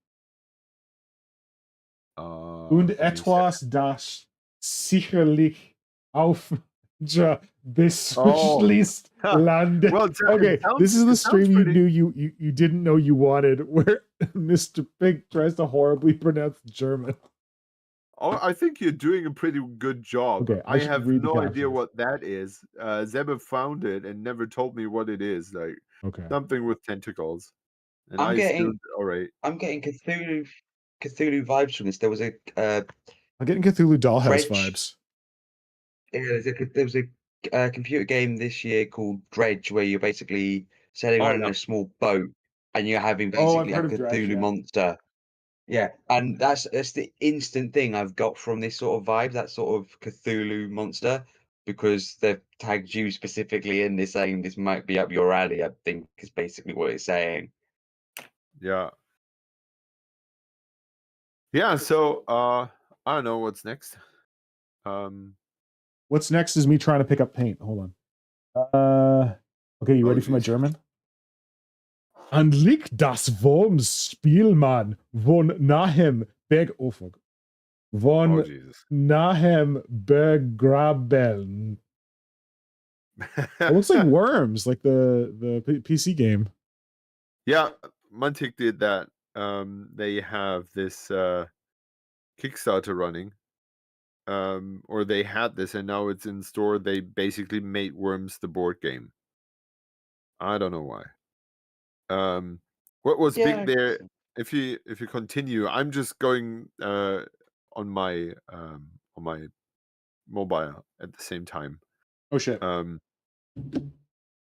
Und let me see. etwas das sicherlich auf ja bis Oh. schließt Land. Well, Okay, this is the it sounds stream you pretty- knew you didn't know you wanted, where Mr. Pig tries to horribly pronounce German. Oh, I think you're doing a pretty good job. Okay, I I should have read the no idea captions. what that is. Zeba found it and never told me what it is. Like Okay. something with tentacles. And I'm getting all right. I'm getting Cthulhu vibes from this. There was a I'm getting Cthulhu Dollhouse Dredge. vibes. yeah, there was a computer game this year called Dredge where you're basically sailing Oh, around in yeah. a small boat and you're having Oh, I've basically a heard of Cthulhu Dredge, yeah. monster. Yeah, and that's the instant thing I've got from this sort of vibe, that sort of Cthulhu monster, because they've tagged you specifically in this saying this might be up your alley, I think is basically what it's saying. Yeah. Yeah, so I don't know what's next. What's next is me trying to pick up paint. Hold on. Okay, you Oh, ready for my geez. German? Anliegt das vom Spielmann von nahem Berg... Oh, fuck. Von Oh Jesus. nahem begraben. It looks like Worms, like the PC game. Yeah, Mantic did that. They have this Kickstarter running. Or they had this and now it's in store. They basically made Worms the board game. I don't know why. What was Yeah, big there? If you continue, I'm just going on my mobile at the same time. Oh shit.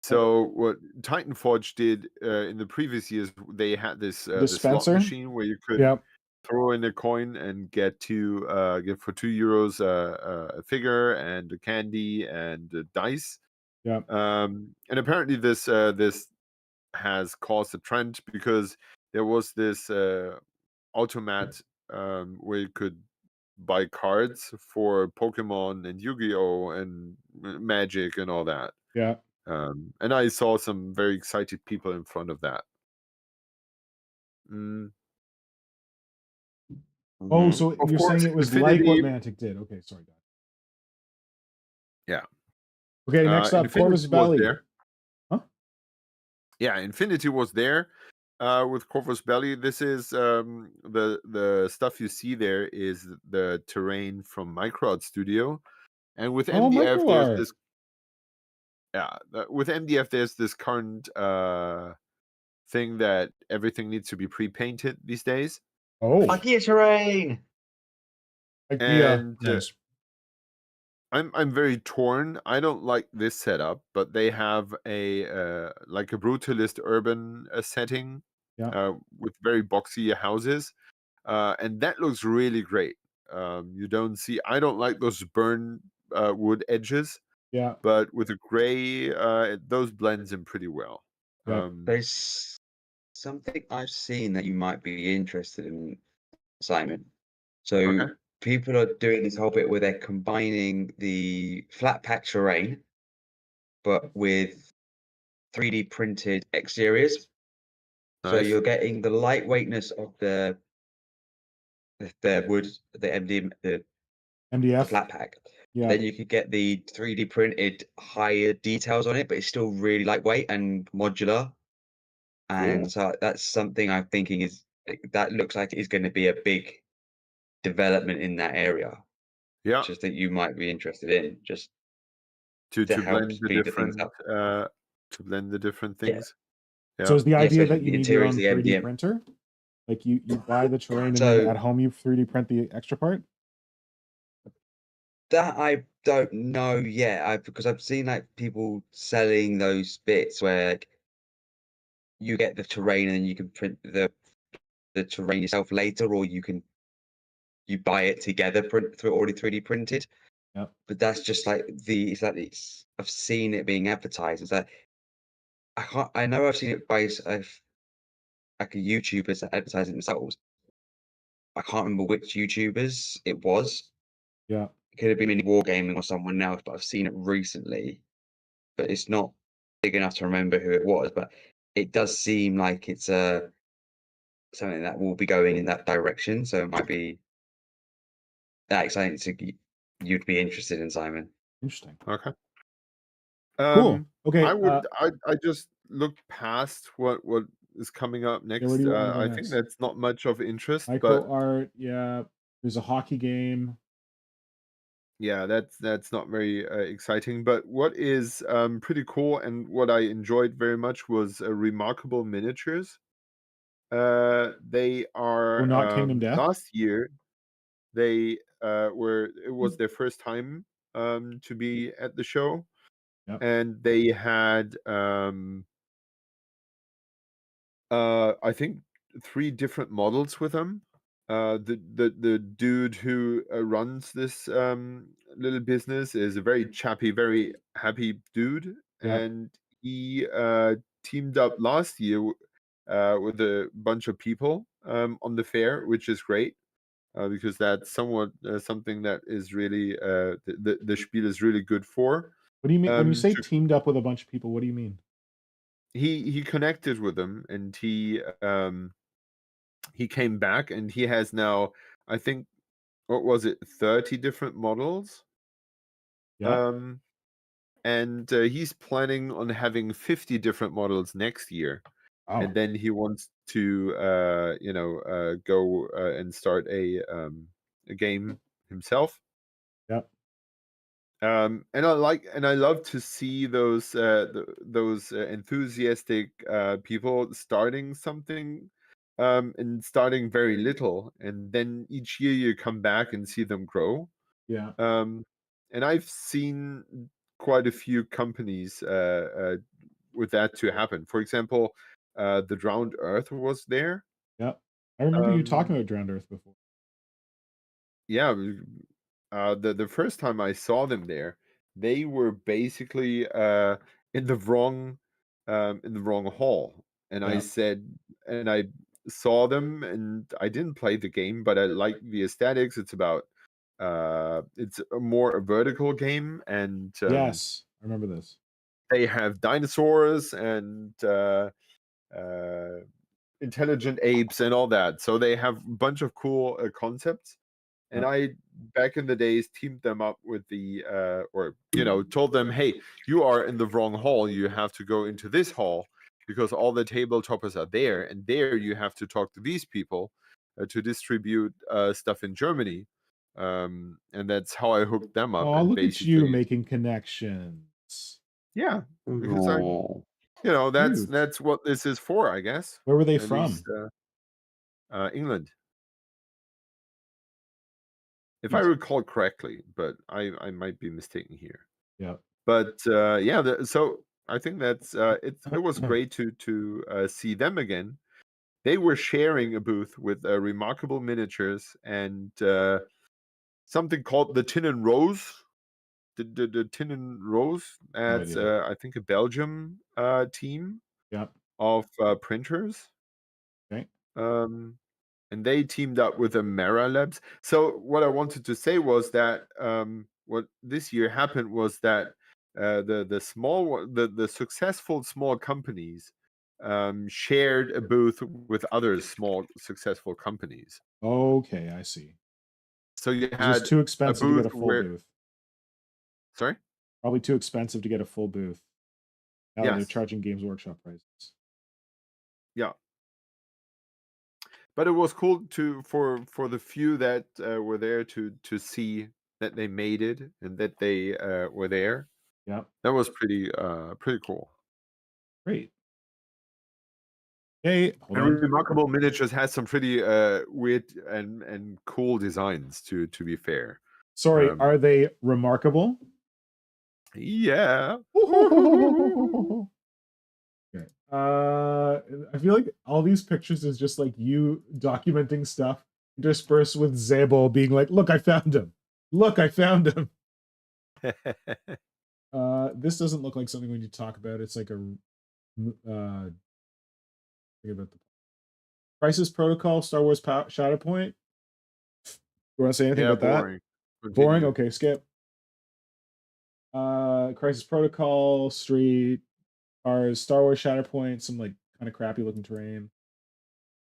So what Titanforge did in the previous years, they had this this slot Dispenser? machine where you could Yep. throw in a coin and get for €2 a figure and a candy and a dice. Yep. And apparently this this has caused a trend because there was this automat where you could buy cards for Pokemon and Yu-Gi-Oh and Magic and all that. Yeah. And I saw some very excited people in front of that. Oh, so Of you're course, saying it was like Infinity. what Mantic did. Okay, sorry, guys. Yeah. Okay, next up, Infinity Corvus was Belly. there. Huh? Yeah, Infinity was there with Corvus Belly. This is the stuff you see there is the terrain from Micro Studio, and with Oh, MDF Micro there's Art. this. Yeah, with MDF there's this current thing that everything needs to be pre-painted these days. Oh, IKEA terrain. IKEA. And Nice. I'm very torn. I don't like this setup, but they have a like a brutalist urban setting Yeah. with very boxy houses, and that looks really great. You don't see. I don't like those burn wood edges, Yeah. but with a gray, those blends in pretty well. Yep. There's something I've seen that you might be interested in, Simon. So Okay. people are doing this whole bit where they're combining the flat pack terrain, but with 3D printed exteriors. So Nice. you're getting the lightweightness of the wood, the MDF. flat pack. Yeah. Then you could get the 3D printed higher details on it, but it's still really lightweight and modular. And Cool. so that's something I'm thinking that looks like it is going to be a big development in that area. Yeah. Just that you might be interested in, just To to help blend the speed the things different up. to blend the different things. Yeah. So is the Yeah, idea so that you the need your interior own is the 3D MDF. printer? Like you buy the terrain and So- then at home you 3D print the extra part? That I don't know yet, because I've seen like people selling those bits where like, you get the terrain and then you can print the terrain yourself later, or you buy it together, print through already 3D printed. Yep. But that's just like I've seen it being advertised. It's like I know I've seen it by like a YouTubers that advertise it themselves. I can't remember which YouTubers it was. Yeah. It could have been in Wargaming or someone else, but I've seen it recently. But it's not big enough to remember who it was, but it does seem like it's something that will be going in that direction. So it might be that exciting to you'd be interested in, Simon. Interesting. Okay. Cool. Okay. I just looked past what is coming up next. where do you wanna go I next? think that's not much of interest, Micro but art. Yeah. There's a hockey game. yeah, that's not very exciting. But what is pretty cool and what I enjoyed very much was Remarkable Miniatures. They are not Kingdom Death? last year they it was their first time to be at the show. Yep. And they had I think 3 different models with them. The dude who runs this little business is a very chappy, very happy dude, Yeah. and he teamed up last year with a bunch of people on the fair, which is great. Because that's somewhat something that is really the Spiel is really good for. What do you mean when you say to- teamed up with a bunch of people? What do you mean? he connected with them, and he came back, and he has now, I think, what was it, 30 different models. Yeah. And he's planning on having 50 different models next year. Wow. And then he wants to go and start a game himself. Yep. And I love to see those enthusiastic people starting something and starting very little, and then each year you come back and see them grow. Yeah. And I've seen quite a few companies with that to happen. For example, the Drowned Earth was there. Yep. I remember you Um, talking about Drowned Earth before. Yeah, the first time I saw them there, they were basically in the wrong hall, and I Yeah. said, and I saw them, and I didn't play the game, but I like the aesthetics. It's about it's a more a vertical game, and Yes, I remember this. they have dinosaurs and intelligent apes and all that. So they have a bunch of cool concepts. And Yeah. I, back in the days, teamed them up with the, told them, hey, you are in the wrong hall. You have to go into this hall because all the tabletoppers are there. And there you have to talk to these people to distribute stuff in Germany. And that's how I hooked them up. Oh, And look at you basically, making connections. yeah, because Oh. Cute. that's what this is for, I guess. Where were they At from? least, England. If I Nice. recall correctly, but I might be mistaken here. Yeah. But yeah, so I think that's it was great to see them again. They were sharing a booth with Remarkable Miniatures and something called the Tin and Rose. The Tin and Rose. No That's idea. I think a Belgium team Yeah. of printers. Okay. And they teamed up with the Mara Labs. So what I wanted to say was that what this year happened was that the successful small companies shared a booth with other small successful companies. Okay, I see. So you It's had just too a expensive to get booth a full where, booth. sorry, Probably too expensive to get a full booth. Now that they're yes, charging Games Workshop prices. yeah. But it was cool for the few that were there to see that they made it and that they were there. Yeah. That was pretty cool. Great. Hey, hold And on. Remarkable Miniatures has some pretty weird and cool designs to be fair. Sorry, Um, are they remarkable? Yeah. Okay. I feel like all these pictures is just like you documenting stuff interspersed with Zabel being like, "Look, I found him. Look, I found him." This doesn't look like something we need to talk about. It's like a think about the Crisis Protocol, Star Wars Shadow Point. You want to say anything Yeah, about that? boring. Boring. Continue. Okay, skip. Crisis Protocol, Street. cars, Star Wars Shatterpoint, some like kind of crappy looking terrain.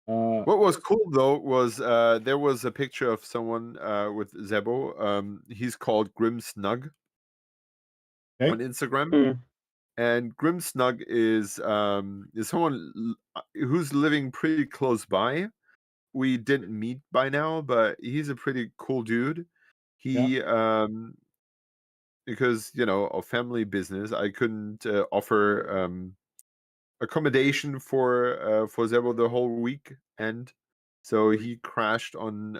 What was cool though was there was a picture of someone with Zebo. He's called Grim Snug Okay. on Instagram. Mm. And Grim Snug is someone who's living pretty close by. We didn't meet by now, but he's a pretty cool dude. He because of family business, I couldn't offer accommodation for Zebo the whole weekend, so he crashed on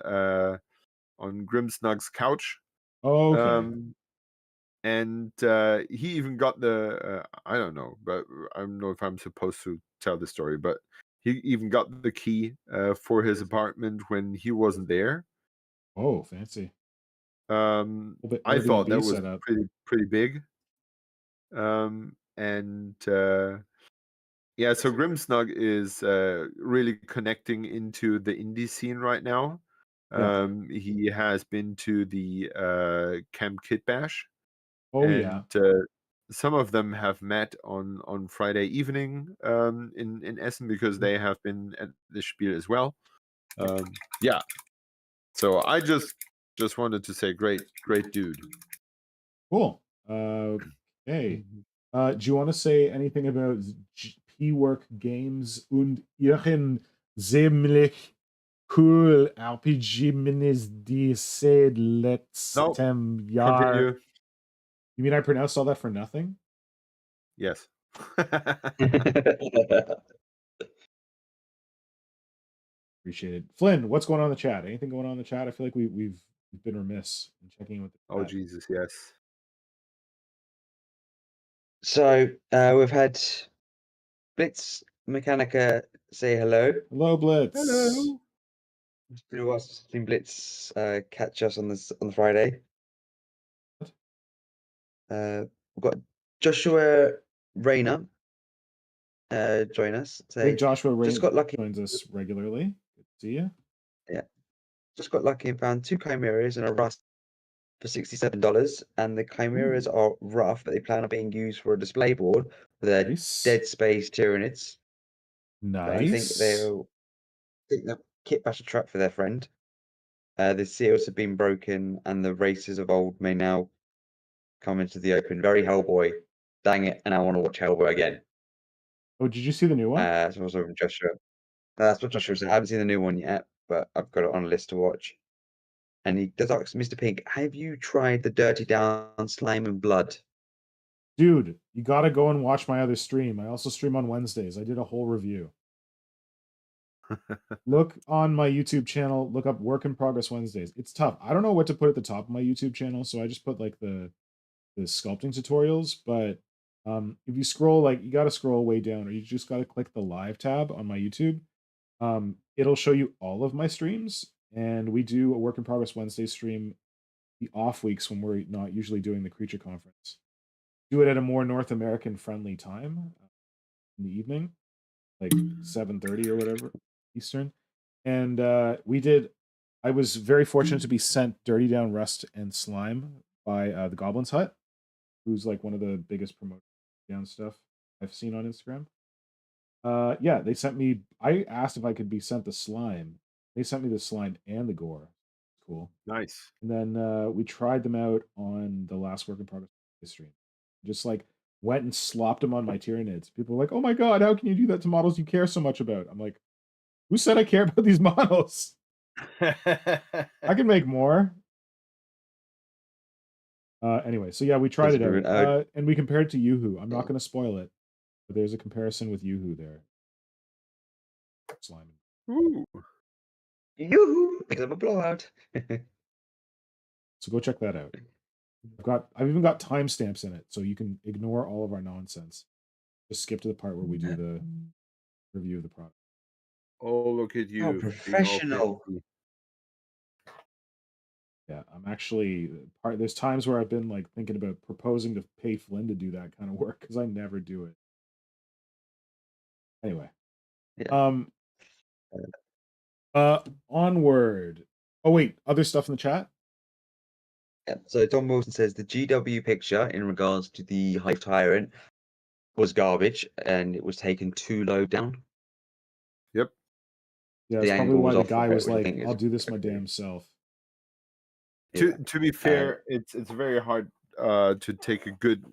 Grim Snug's couch. Okay. And he even got the I don't know, but I don't know if I'm supposed to tell the story, but he even got the key for his apartment when he wasn't there. Oh, fancy. Little bit I thought that Airbnb was setup. pretty big. And yeah, so Grimsnug is really connecting into the indie scene right now. Yeah. He has been to the Camp Kit Bash. Oh and yeah. some of them have met on Friday evening in Essen because they have been at the Spiel as well. Yeah, so I just wanted to say, great dude. Cool. Okay. Do you want to say anything about P-Work Games und ihren ziemlich cool RPG minis die seit letztem Jahr? Continue. You mean I pronounced all that for nothing? Yes. Appreciate it. Flynn, what's going on in the chat? Anything going on in the chat? I feel like we've been remiss in checking in with the Oh chat. Jesus, yes. So we've had Blitz Mechanica say hello. Hello, Blitz. Hello. It's been a while since I've seen Blitz catch us on the Friday. We've got Joshua Rayner join us. I think Joshua Ray just got lucky. joins us regularly. Good to see you. Yeah, just got lucky and found 2 chimeras and a rust for $67, and the chimeras are rough, but they plan on being used for a display board for their Nice. Dead Space Tyranids. Nice. I think they'll kit bash a trap for their friend. The seals have been broken, and the races of old may now come into the open. Very Hellboy. Dang it, and I want to watch Hellboy again. Oh, did you see the new one? So I was over Joshua. That's what Joshua said. I haven't seen the new one yet, but I've got it on a list to watch. And he does ask Mr. Pink, have you tried the Dirty Down Slime and Blood? Dude, you gotta go and watch my other stream. I also stream on Wednesdays. I did a whole review. Look on my YouTube channel, look up Work in Progress Wednesdays. It's tough. I don't know what to put at the top of my YouTube channel, so I just put like the sculpting tutorials, but if you scroll, like, you got to scroll way down, or you just got to click the live tab on my YouTube. It'll show you all of my streams, and we do a Work in Progress Wednesday stream the off weeks when we're not usually doing the Creature Conference. Do it at a more North American friendly time in the evening, like 7:30 or whatever Eastern. And I was very fortunate to be sent Dirty Down Rust and Slime by the Goblin's Hut, who's like one of the biggest promoters down stuff I've seen on Instagram. Yeah, they sent me. I asked if I could be sent the slime. They sent me the slime and the gore. Cool. Nice. And then we tried them out on the last Work in Progress stream. Just like went and slopped them on my Tyranids. People were like, "Oh my god, how can you do that to models you care so much about?" I'm like, "Who said I care about these models? I can make more." Anyway, so yeah, we tried it out, and we compared it to Yoo-Hoo. I'm not going to spoil it, but there's a comparison with Yoo-Hoo there. Slime. Ooh. Yoo-hoo! Because of a blowout. So go check that out. I've even got timestamps in it, so you can ignore all of our nonsense. Just skip to the part where we do the review of the product. Oh, look at you. Oh, professional. Yeah, I'm actually there's times where I've been like thinking about proposing to pay Flynn to do that kind of work because I never do it. Anyway. Yeah. Onward. Oh wait, other stuff in the chat? Yeah. So Tom Wilson says the GW picture in regards to the Hive Tyrant was garbage and it was taken too low down. Yep. Yeah, The it's probably angle why was the off a guy bit, was which I like, think is "I'll do this my okay. damn self." Yeah. To be fair, it's very hard to take a good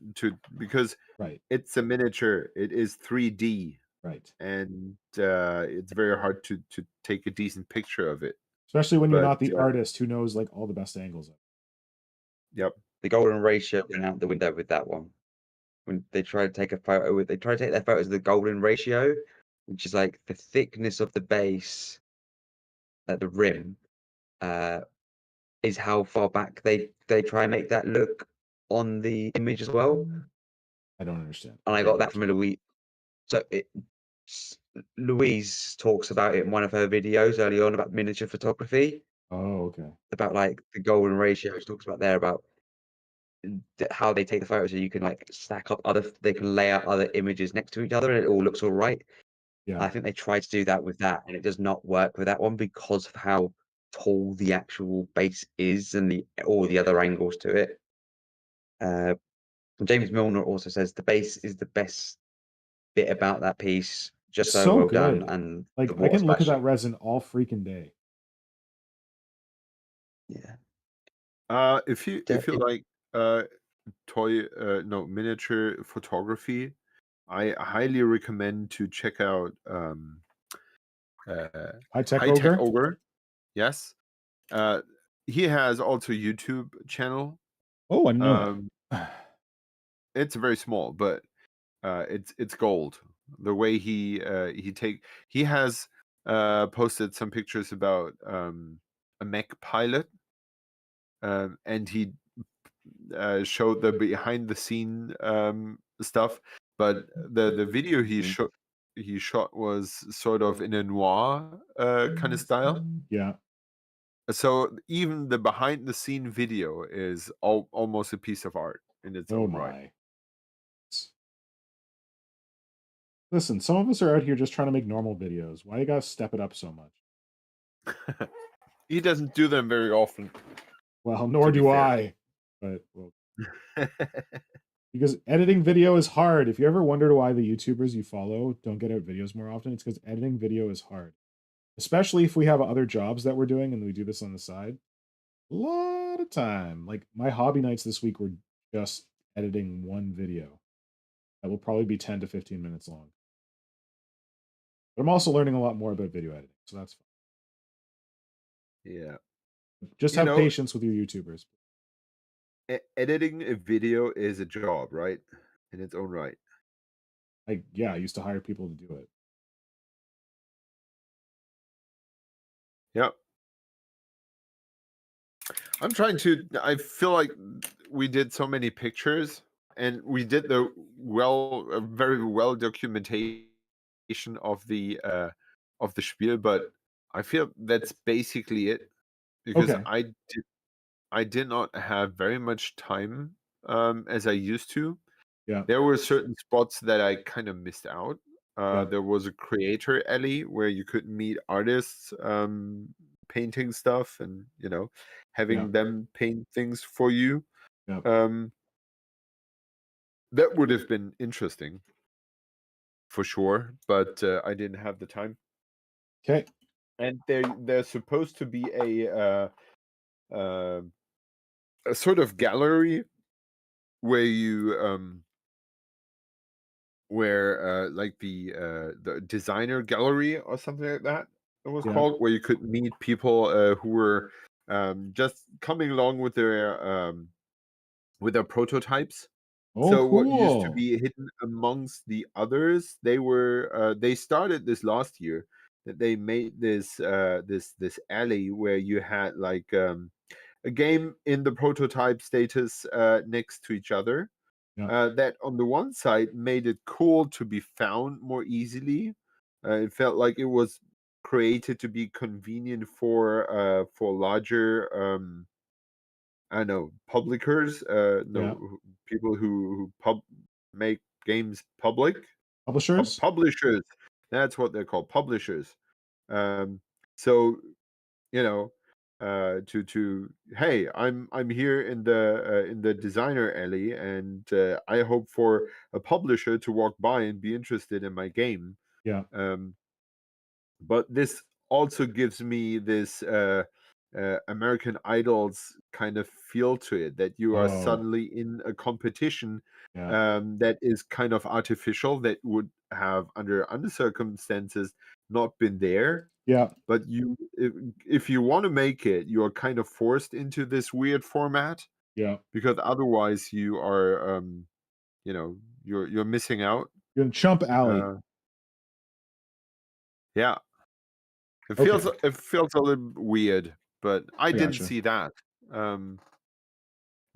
because Right, it's a miniature. It is 3D, right. and it's very hard to take a decent picture of it. Especially when you're But not the artist who knows like all the best angles. yep. The golden ratio went out the window with that one. When they try to take a photo with, they try to take their photos of the golden ratio, which is like the thickness of the base at the rim, is how far back they try and make that look on the image as well. I don't understand. And I got that from Louise. So Louise talks about it in one of her videos early on about miniature photography, Oh, okay. about like the golden ratio. She talks about there about how they take the photos, so you can like stack up they can lay out other images next to each other and it all looks all right. Yeah. I think they tried to do that with that and it does not work with that one because of how tall the actual base is and all the other angles to it. James Milner also says the base is the best bit about that piece, just It's so so well done, good. and Like the I water can look at splash. that resin all freaking day. Yeah, If you Yeah, like miniature photography, I highly recommend to check out High Tech High Tech Ogre. Ogre. Yes. He has also a YouTube channel. Oh, I know that. It's very small, but it's gold. The way he has posted some pictures about a mech pilot, and he showed the behind the scene stuff. But the video he shot was sort of in a noir kind of style. Yeah. So even the behind the scene video is almost a piece of art in its Oh own right. my. Listen, some of us are out here just trying to make normal videos. Why you gotta step it up so much? He doesn't do them very often. Well, nor To be do fair. I. But well, because editing video is hard. If you ever wondered why the YouTubers you follow don't get out videos more often, it's because editing video is hard. Especially if we have other jobs that we're doing and we do this on the side. A lot of time. Like my hobby nights this week were just editing one video. That will probably be 10 to 15 minutes long. But I'm also learning a lot more about video editing, so that's fine. Yeah. Just have patience with your YouTubers. Editing a video is a job, right? In its own right. I used to hire people to do it. Yep. I feel like we did so many pictures and we did the very well documentation of the spiel, but I feel that's basically it because Okay. I did not have very much time as I used to. Yeah. There were certain spots that I kind of missed out. Yeah. There was a creator alley where you could meet artists painting stuff and having them paint things for you. Yeah. That would have been interesting for sure, but I didn't have the time. Okay. And there's supposed to be a sort of gallery where you like the designer gallery or something like that it was called, where you could meet people who were just coming along with their prototypes. Oh, So what used to cool. be hidden amongst the others, they started this last year, that they made this alley where you had like a game in the prototype status next to each other. That on the one side made it cool to be found more easily. It felt like it was created to be convenient for larger I don't know, publishers, people who make games public. Publishers? Publishers. That's what they're called, publishers. So, to hey, I'm here in the designer alley, and I hope for a publisher to walk by and be interested in my game. Yeah. But this also gives me this American Idols kind of feel to it, that you are Oh. suddenly in a competition Yeah. that is kind of artificial, that would have under circumstances not been there. Yeah. But if you want to make it, you are kind of forced into this weird format, Yeah. because otherwise you are you're missing out. You're in Chump Alley. Yeah. It Okay. feels a little weird, but I didn't gotcha. see that.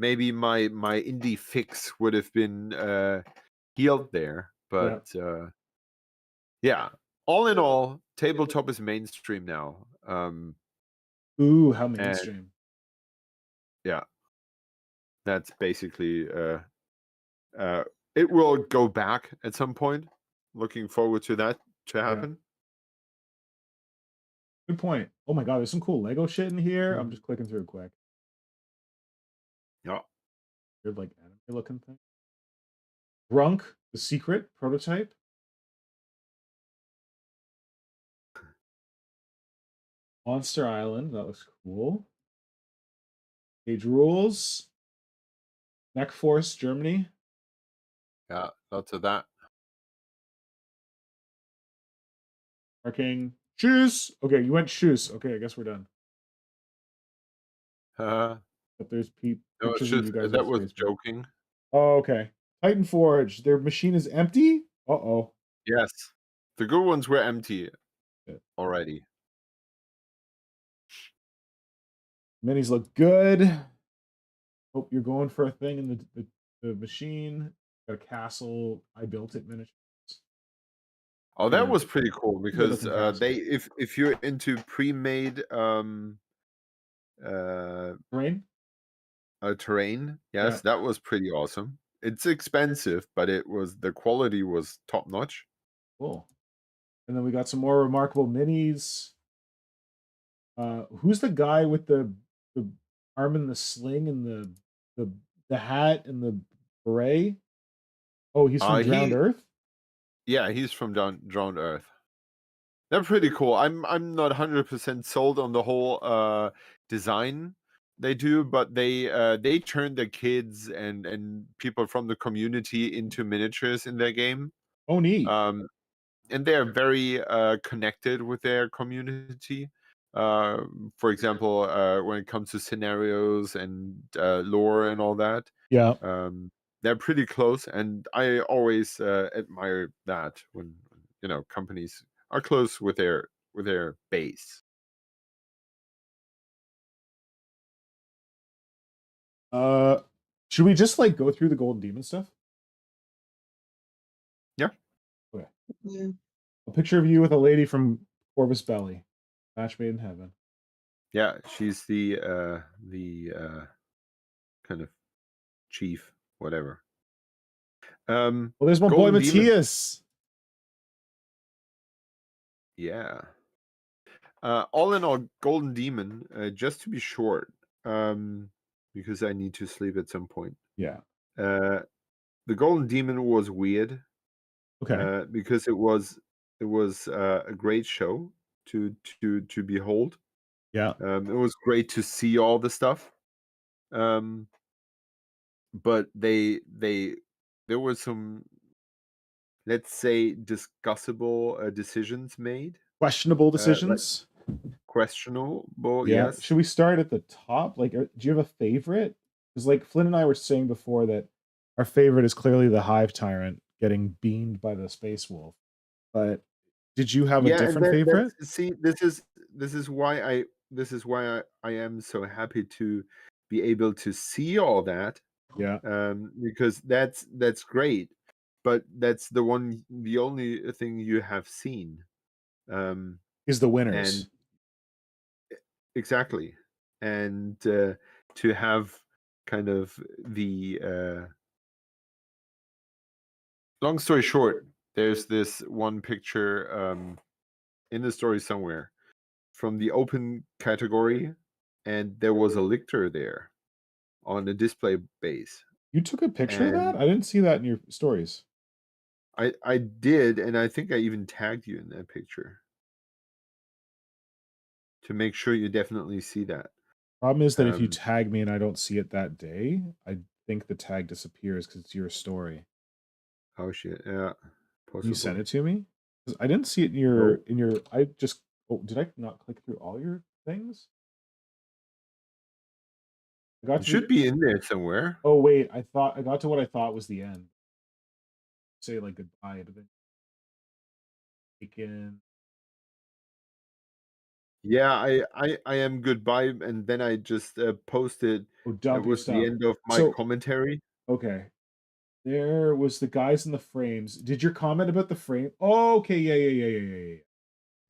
Maybe my indie fix would have been healed there, but yeah. All in all, tabletop is mainstream now. Ooh, how and mainstream. yeah, that's basically it will go back at some point. Looking forward to that to happen. Good point. Oh my god, there's some cool Lego shit in here. I'm Mhm. just clicking through quick. Yeah. Weird, like anime looking thing. Drunk, the secret prototype. Monster Island, that looks cool. Age Rules. Mech Force, Germany. Yeah, lots of that. Marking. Shoes. Okay, you went shoes. Okay, I guess we're done. But there's No, it's pictures of just you guys. that with was space. joking. Oh, okay. Titan Forge. Their machine is empty. Uh-oh. Yes, the good ones were empty Yeah. already. Minis look good. Hope you're going for a thing in the machine. Got a castle. I built it miniatures. Oh, that Good. was pretty cool, because looking castle. they if you're into pre-made Terrain. terrain, yes, Yeah. that was pretty awesome. It's expensive, but the quality was top notch. Cool. And then we got some more remarkable minis. Who's the guy with the arm in the sling and the hat and the beret? Oh, he's from Drowned Earth. Yeah, he's from Drowned Earth. They're pretty cool. I'm not 100% sold on the whole design they do, but they turn their kids and people from the community into miniatures in their game. Oh, neat. And they're very connected with their community. For example, when it comes to scenarios and lore and all that, Yeah. they're pretty close, and I always admire that when companies are close with their base. Should we just like go through the Golden Demon stuff? Yeah. Okay. Yeah. A picture of you with a lady from Corvus Belly. Match made in heaven. Yeah, she's the kind of chief, whatever. Well, there's my boy Golden Demon. Matthias. Yeah. All in all, Golden Demon, just to be short, because I need to sleep at some point. Yeah. The Golden Demon was weird, Okay. because it was a great show to behold. Yeah. It was great to see all the stuff. But there were some, let's say, discussable decisions made. Questionable Like decisions. questionable, Yeah. yes. Should we start at the top? Like, do you have a favorite? Because like Flynn and I were saying before that our favorite is clearly the Hive Tyrant getting beamed by the Space Wolf. But did you have a Yeah, and different favorite? see, this is why I am so happy to be able to see all that, Yeah. because that's great, but that's the only thing you have seen, Is the winners. and exactly, and to have kind of the long story short, there's this one picture in the story somewhere from the open category and there was a lictor there on the display base. You took a picture of that? And I didn't see that in your stories. I did, and I think I even tagged you in that picture to make sure you definitely see that. Problem is that if you Um, tag me and I don't see it that day, I think the tag disappears because it's your story. oh shit, yeah, Can you send possible. it to me? 'Cause I didn't see it No, in your. I just. Oh, did I not click through all your things? I got it to the. should be in there somewhere. Oh wait, I got to what I thought was the end. Say like goodbye, but then taken. Yeah, I am goodbye, and then I just posted. Oh, That dump your was the stuff. end of my So commentary. okay, there was the guys in the frames. Did your comment about the frame? Oh, okay, yeah.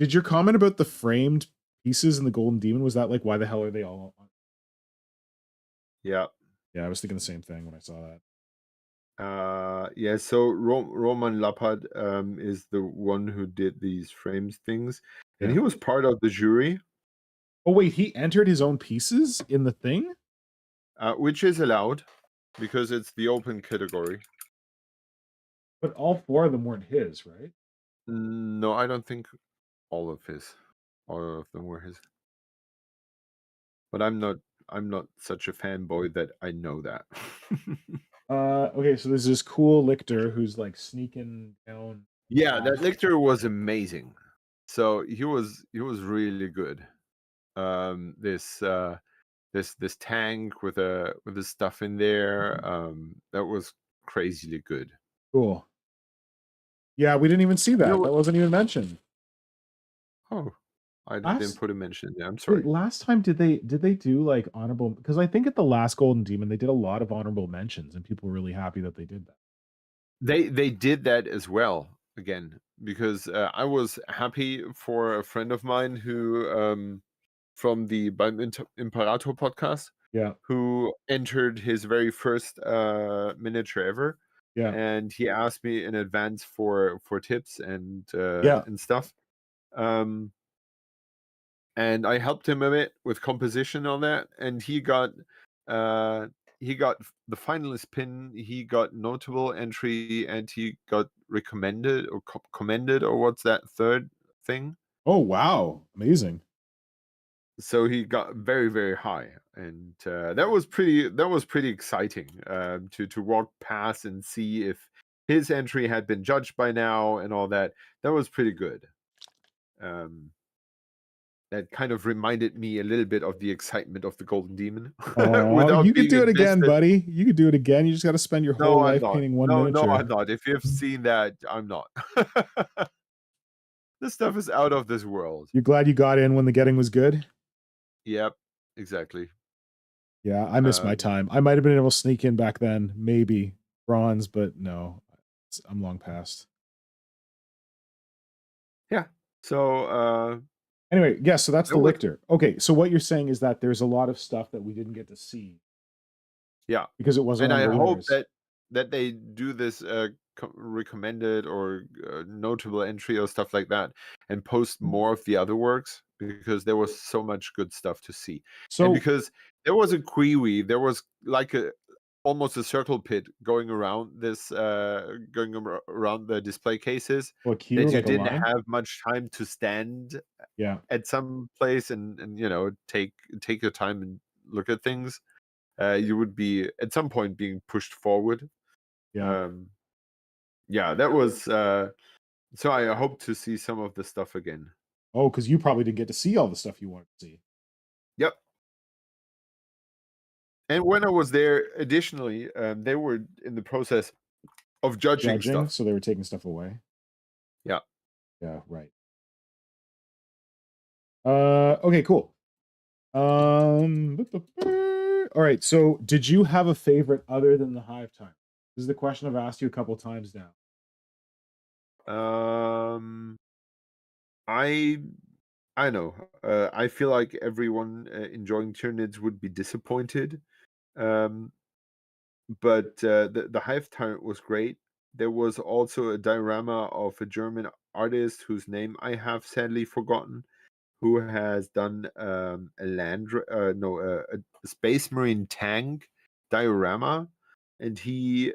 Did your comment about the framed pieces in the Golden Demon, was that like why the hell are they all on? Yeah. Yeah, I was thinking the same thing when I saw that. Yeah, so Roman Lapad is the one who did these frames things, and Yeah. he was part of the jury, Oh wait, he entered his own pieces in the thing? which is allowed because it's the open category. But all four of them weren't his, right? No, I don't think all of them were his. But I'm not such a fanboy that I know that. Okay, so there's this cool lictor who's like sneaking down. Yeah, that lictor was amazing. So he was really good. This tank with the stuff in there, that was crazily good. Cool. Yeah, we didn't even see You know that. what? That wasn't even mentioned. Oh, I didn't Last put a mention in there. I'm wait, sorry. last time did they do like honorable, because I think at the last Golden Demon they did a lot of honorable mentions and people were really happy that they did that. They did that as well again because I was happy for a friend of mine who from the Beim Imperator podcast Yeah. who entered his very first miniature ever, Yeah. and he asked me in advance for tips and Yeah. stuff. And I helped him a bit with composition on that, and he got the finalist pin, he got notable entry, and he got recommended or commended, or what's that third thing? Oh wow. Amazing. So he got very, very high, and that was pretty exciting to walk past and see if his entry had been judged by now and all that. That was pretty good. That kind of reminded me a little bit of the excitement of the Golden Demon Oh, without you could being do it again, invested. buddy. You could do it again. You just got to spend your whole No, I'm life not. painting one No, miniature. I'm not. If you've seen that, I'm not. This stuff is out of this world. You're glad you got in when the getting was good? Yep, exactly. Yeah, I missed my time. I might have been able to sneak in back then, maybe bronze, but no, I'm long past. Yeah. So Anyway, yeah, so that's the it was, lictor. Okay, so what you're saying is that there's a lot of stuff that we didn't get to see yeah, because it wasn't and on I the hope winners. that they do this recommended or notable entry or stuff like that, and post more of the other works, because there was so much good stuff to see. And So because there was a Kiwi, there was like almost a circle pit going around this around the display cases, what that queue, you like a didn't line? have much time to stand Yeah, at some place and take your time and look at things. You would be at some point being pushed forward. yeah. Yeah, that was so I hope to see some of the stuff again. Oh, because you probably didn't get to see all the stuff you wanted to see. Yep. And when I was there, additionally, they were in the process of judging stuff. So they were taking stuff away. Yeah. Yeah, right. Okay, cool. All right. So, did you have a favorite other than the Hive Time? This is the question I've asked you a couple times now. I know. I feel like everyone enjoying Tyranids would be disappointed. But the Hive Tyrant was great. There was also a diorama of a German artist whose name I have sadly forgotten, who has done a Space Marine tank diorama, and he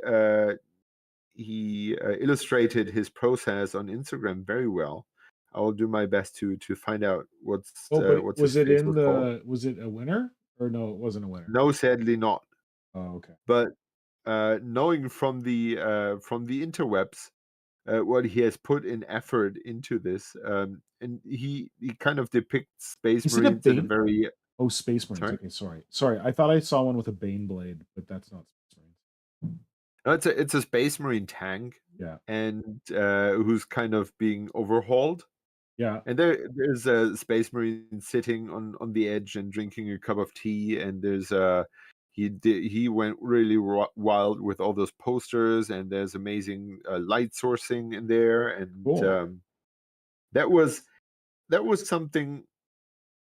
illustrated his process on Instagram very well. I will do my best to find out what's but what's was his it in Facebook called. was it a winner or no? It wasn't a winner. No, sadly not. Oh, okay. But knowing from the interwebs what he has put in effort into this, and he kind of depicts Space Is it a Marines in a Bane? very Oh, Space Marines. Sorry? Okay, sorry. I thought I saw one with a Bane blade, but that's not Space Marines. no, it's a Space Marine tank, Yeah, and who's kind of being overhauled. yeah. And there's a Space Marine sitting on the edge and drinking a cup of tea, and there's he went really wild with all those posters, and there's amazing light sourcing in there, and Cool. that was something.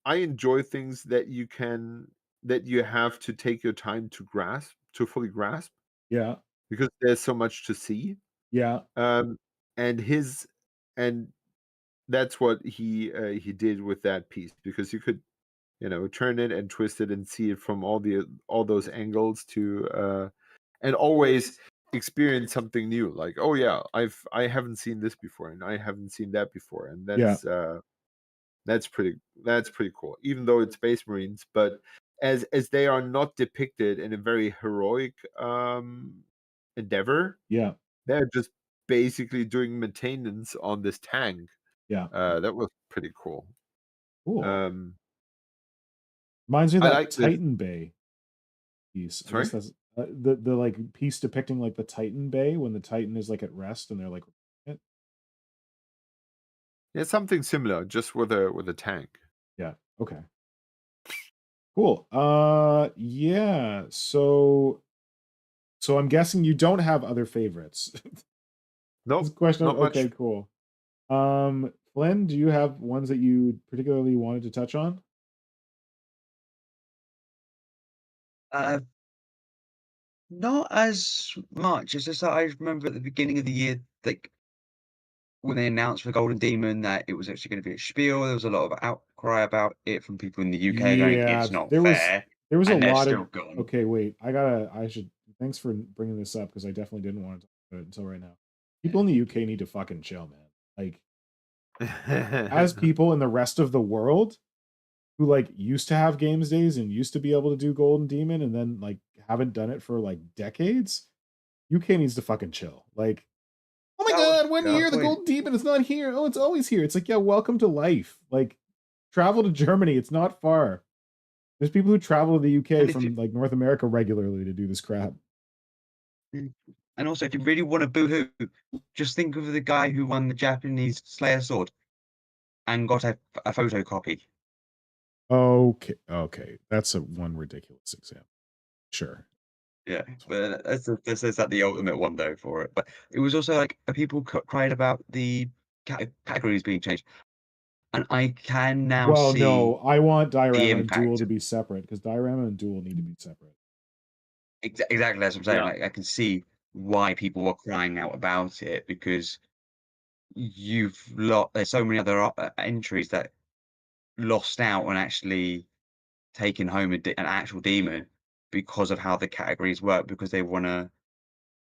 I enjoy things that you have to take your time to fully grasp, Yeah, because there's so much to see. yeah, And his and that's what he did with that piece, because you could turn it and twist it and see it from all those angles to and always experience something new, like, oh yeah, I haven't seen this before, and I haven't seen that before, and yeah. that's pretty cool, even though it's Space Marines. But as they are not depicted in a very heroic endeavor, Yeah, they're just basically doing maintenance on this tank. yeah. That was pretty cool. Cool. um Reminds me of I that like this. Titan Bay piece. I Sorry? guess that's the like piece depicting like the Titan Bay when the Titan is like at rest and they're like it. Yeah, something similar, just with a tank. Yeah. Okay. Cool. Yeah. So I'm guessing you don't have other favorites. This Nope, question. not much. Okay, cool. Flynn, do you have ones that you particularly wanted to touch on? Uh, not as much. It's just that I remember at the beginning of the year, like when they announced for Golden Demon that it was actually going to be a Spiel, there was a lot of outcry about it from people in the UK going, Yeah, "It's not there was fair," a and they're lot still of. gone. Okay, wait. I should. Thanks for bringing this up because I definitely didn't want to talk about it until right now. People in the UK need to fucking chill, man. Like, as people in the rest of the world who like used to have games days and used to be able to do Golden Demon and then like haven't done it for like decades, UK needs to fucking chill. Like, oh my That was god, one Yeah. year the point. Golden Demon is not here. Oh, it's always here. It's like, yeah, welcome to life. Like, travel to Germany. It's not far. There's people who travel to the And UK if from you, like North America regularly to do this crap. and also, if you really want to boo-hoo, just think of the guy who won the Japanese Slayer sword and got a photocopy. Okay. That's a one ridiculous example. Sure. Yeah, but that's that the ultimate one though for it. But it was also like people cried about the categories being changed, and I can now Well, see no, I want the Diorama and Duel impact. to be separate because Diorama and Duel need to be separate. Exactly, that's what I'm saying. Yeah. Like I can see why people were crying out about it because there's so many other entries that lost out on actually taking home an actual demon because of how the categories work, because they want to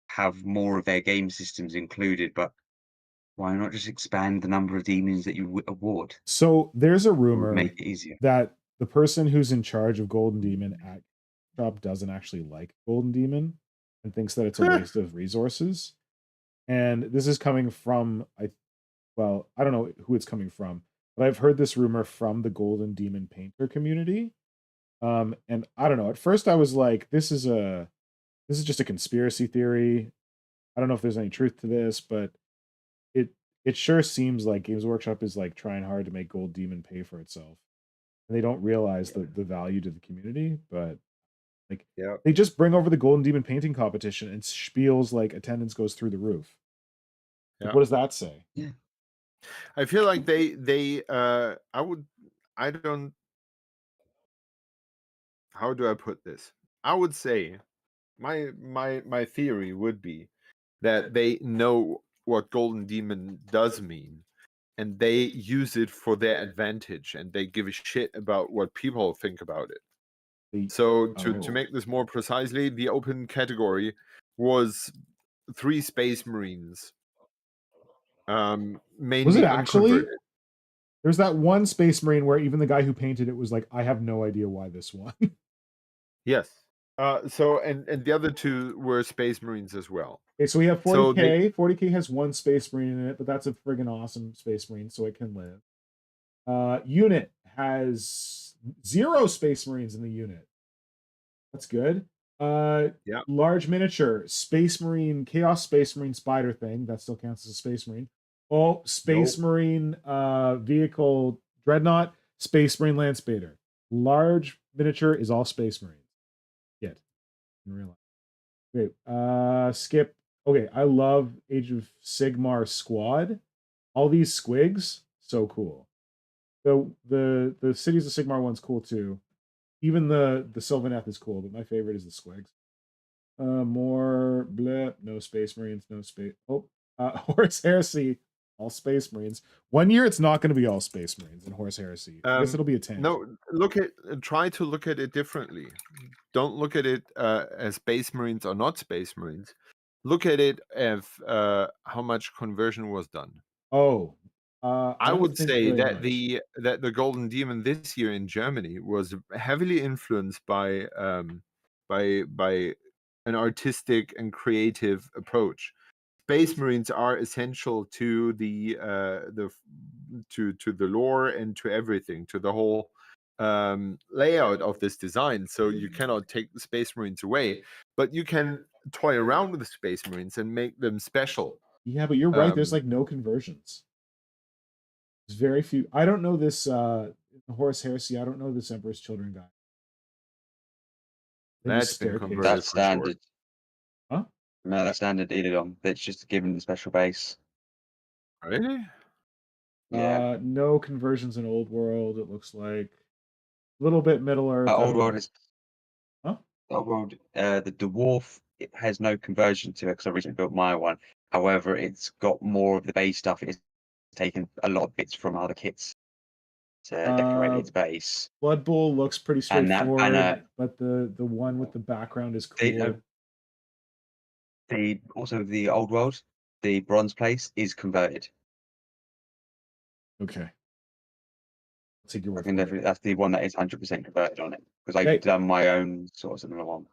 have more of their game systems included. But why not just expand the number of demons that you award? So there's a It would rumor make it easier. that the person who's in charge of Golden Demon at Shop doesn't actually like Golden Demon and thinks that it's a waste of resources. And this is coming from I don't know who it's coming from, but I've heard this rumor from the Golden Demon painter community. And I don't know. At first I was like, this is just a conspiracy theory. I don't know if there's any truth to this, but it sure seems like Games Workshop is like trying hard to make Gold Demon pay for itself. And they don't realize the value to the community, but like Yeah. they just bring over the Golden Demon painting competition and Spiel's like attendance goes through the roof. Like, Yeah. what does that say? Yeah. I feel like I don't how do I put this? I would say my theory would be that they know what Golden Demon does mean, and they use it for their advantage, and they give a shit about what people think about it. So to make this more precisely, the open category was 3 Space Marines. Mainly Was it actually? unconverted. There's that one Space Marine where even the guy who painted it was like, I have no idea why this one. Yes. So and the other 2 were Space Marines as well. Okay, so we have 40K. So 40K has 1 Space Marine in it, but that's a friggin' awesome Space Marine, so it can live. Unit has 0 Space Marines in the unit. That's good. Yeah. Large miniature, Space Marine, Chaos Space Marine spider thing. That still counts as a Space Marine. Oh, Space Marine vehicle dreadnought, Space Marine land spader. Large miniature is all Space Marines. Yet. In real life. Okay. Skip. Okay, I love Age of Sigmar squad. All these squigs, so cool. The Cities of Sigmar one's cool too. Even the Sylvaneth is cool, but my favorite is the squigs. More bleh, no Space Marines, no space. Oh, Horus Heresy, all Space Marines. One year it's not going to be all Space Marines in Horus Heresy. I guess it'll be a 10. No, try to look at it differently. Don't look at it as Space Marines or not Space Marines. Look at it as how much conversion was done. Oh, I would say that much. the Golden Demon this year in Germany was heavily influenced by an artistic and creative approach. Space Marines are essential to the lore and to everything, to the whole layout of this design. So you cannot take the Space Marines away, but you can toy around with the Space Marines and make them special. Yeah, but you're right. There's like no conversions. There's very few. I don't know this Horus Heresy. I don't know this Emperor's Children guy. That's been converted. That's standard. Huh? No, that's standard Eidolon. It's just given the special base. Really? Yeah. No conversions in Old World, it looks like. A little bit Middle Earth. Old World is. Huh? Old World, the dwarf, it has no conversion to it because I recently built my one. However, it's got more of the base stuff. It's taken a lot of bits from other kits to decorate its base. Blood Bowl looks pretty And that straightforward, banner- but the one with the background is cool. Also the Old World, the bronze place is converted. Okay. I'll take your I word think for it. that's the one that is 100% converted on it because I've Okay. done my own sort of similar one.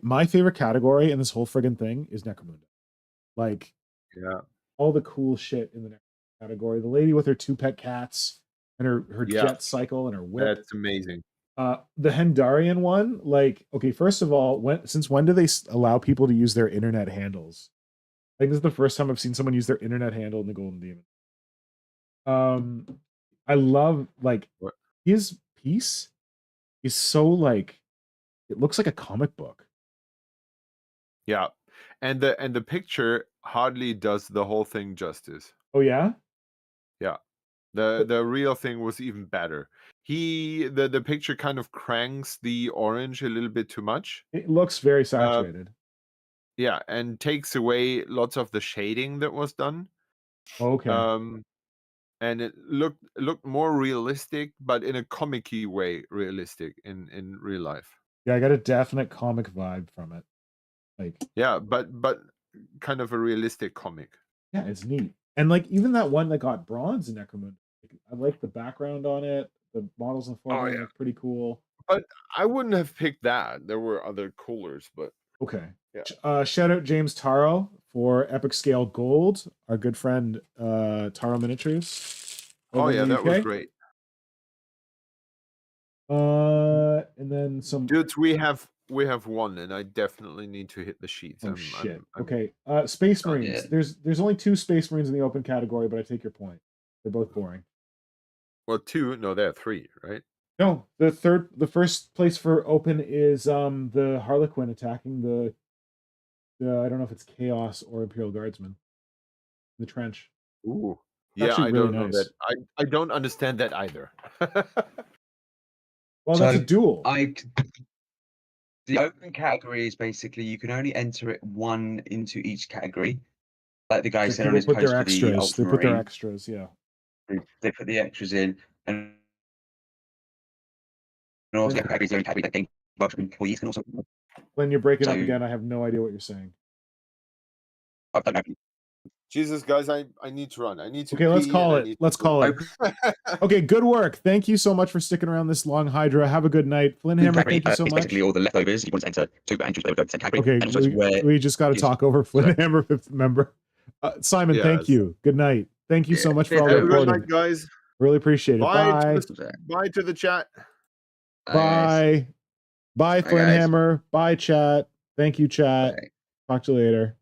My favorite category in this whole friggin' thing is Necromunda. Like, Yeah. all the cool shit in the Necromunda category. The lady with her 2 pet cats and her jet cycle and her whip. That's amazing. The Hendarian one, like, okay, first of all, since when do they allow people to use their internet handles? I think this is the first time I've seen someone use their internet handle in the Golden Demon. I love, like, his piece is so, like, it looks like a comic book. Yeah. And the picture hardly does the whole thing justice. Oh yeah? Yeah. The real thing was even better. The picture kind of cranks the orange a little bit too much. It looks very saturated. Yeah, and takes away lots of the shading that was done. Okay. And it looked more realistic, but in a comic-y way realistic in real life. Yeah, I got a definite comic vibe from it. Like, yeah, but kind of a realistic comic. Yeah, it's neat. And like even that one that got bronze in Necromunda, I like the background on it. The models in the foreground look pretty cool. But I wouldn't have picked that. There were other coolers, but okay. Yeah. Shout out James Taro for Epic Scale Gold, our good friend Taro Miniatures. Oh yeah, that was great. And then some dudes. We have one, and I definitely need to hit the sheets. Oh shit. Okay. Space Marines. There's only 2 Space Marines in the open category, but I take your point. They're both boring. Well, 2. No, there are 3, right? No, the first place for open is the Harlequin attacking the I don't know if it's Chaos or Imperial Guardsman. The trench. Ooh. It's Yeah, I really don't know nice. that. I don't understand that either. Well, that's a duel. The open category is basically you can only enter it 1 into each category. Like the guy said on his post for the extras. They put their Ultramarine. extras, yeah. They put the extras in, and also the categories are in categories that game workshop employees can also. Glenn, you're breaking up So- again. I have no idea what you're saying. I don't know. Jesus, guys, I need to run. I need to. Okay, let's pee call and I it. need Let's to call it. poop. Okay, good work. Thank you so much for sticking around this long, Hydra. Have a good night. Flynnhammer, thank you so It's much. basically all the leftovers. You want to enter two entries, they would go to the category. Okay, and it shows where we just got to is- talk over Sorry. Flynnhammer, fifth member. Simon, thank Yes. you. Good night. Thank you so much for all Yeah, the Have a good reporting. night, guys. Really appreciate it. Bye. Bye. Bye to the chat. Bye. Bye, Bye, guys. Flynnhammer. Bye, chat. Thank you, chat. Bye. Talk to you later.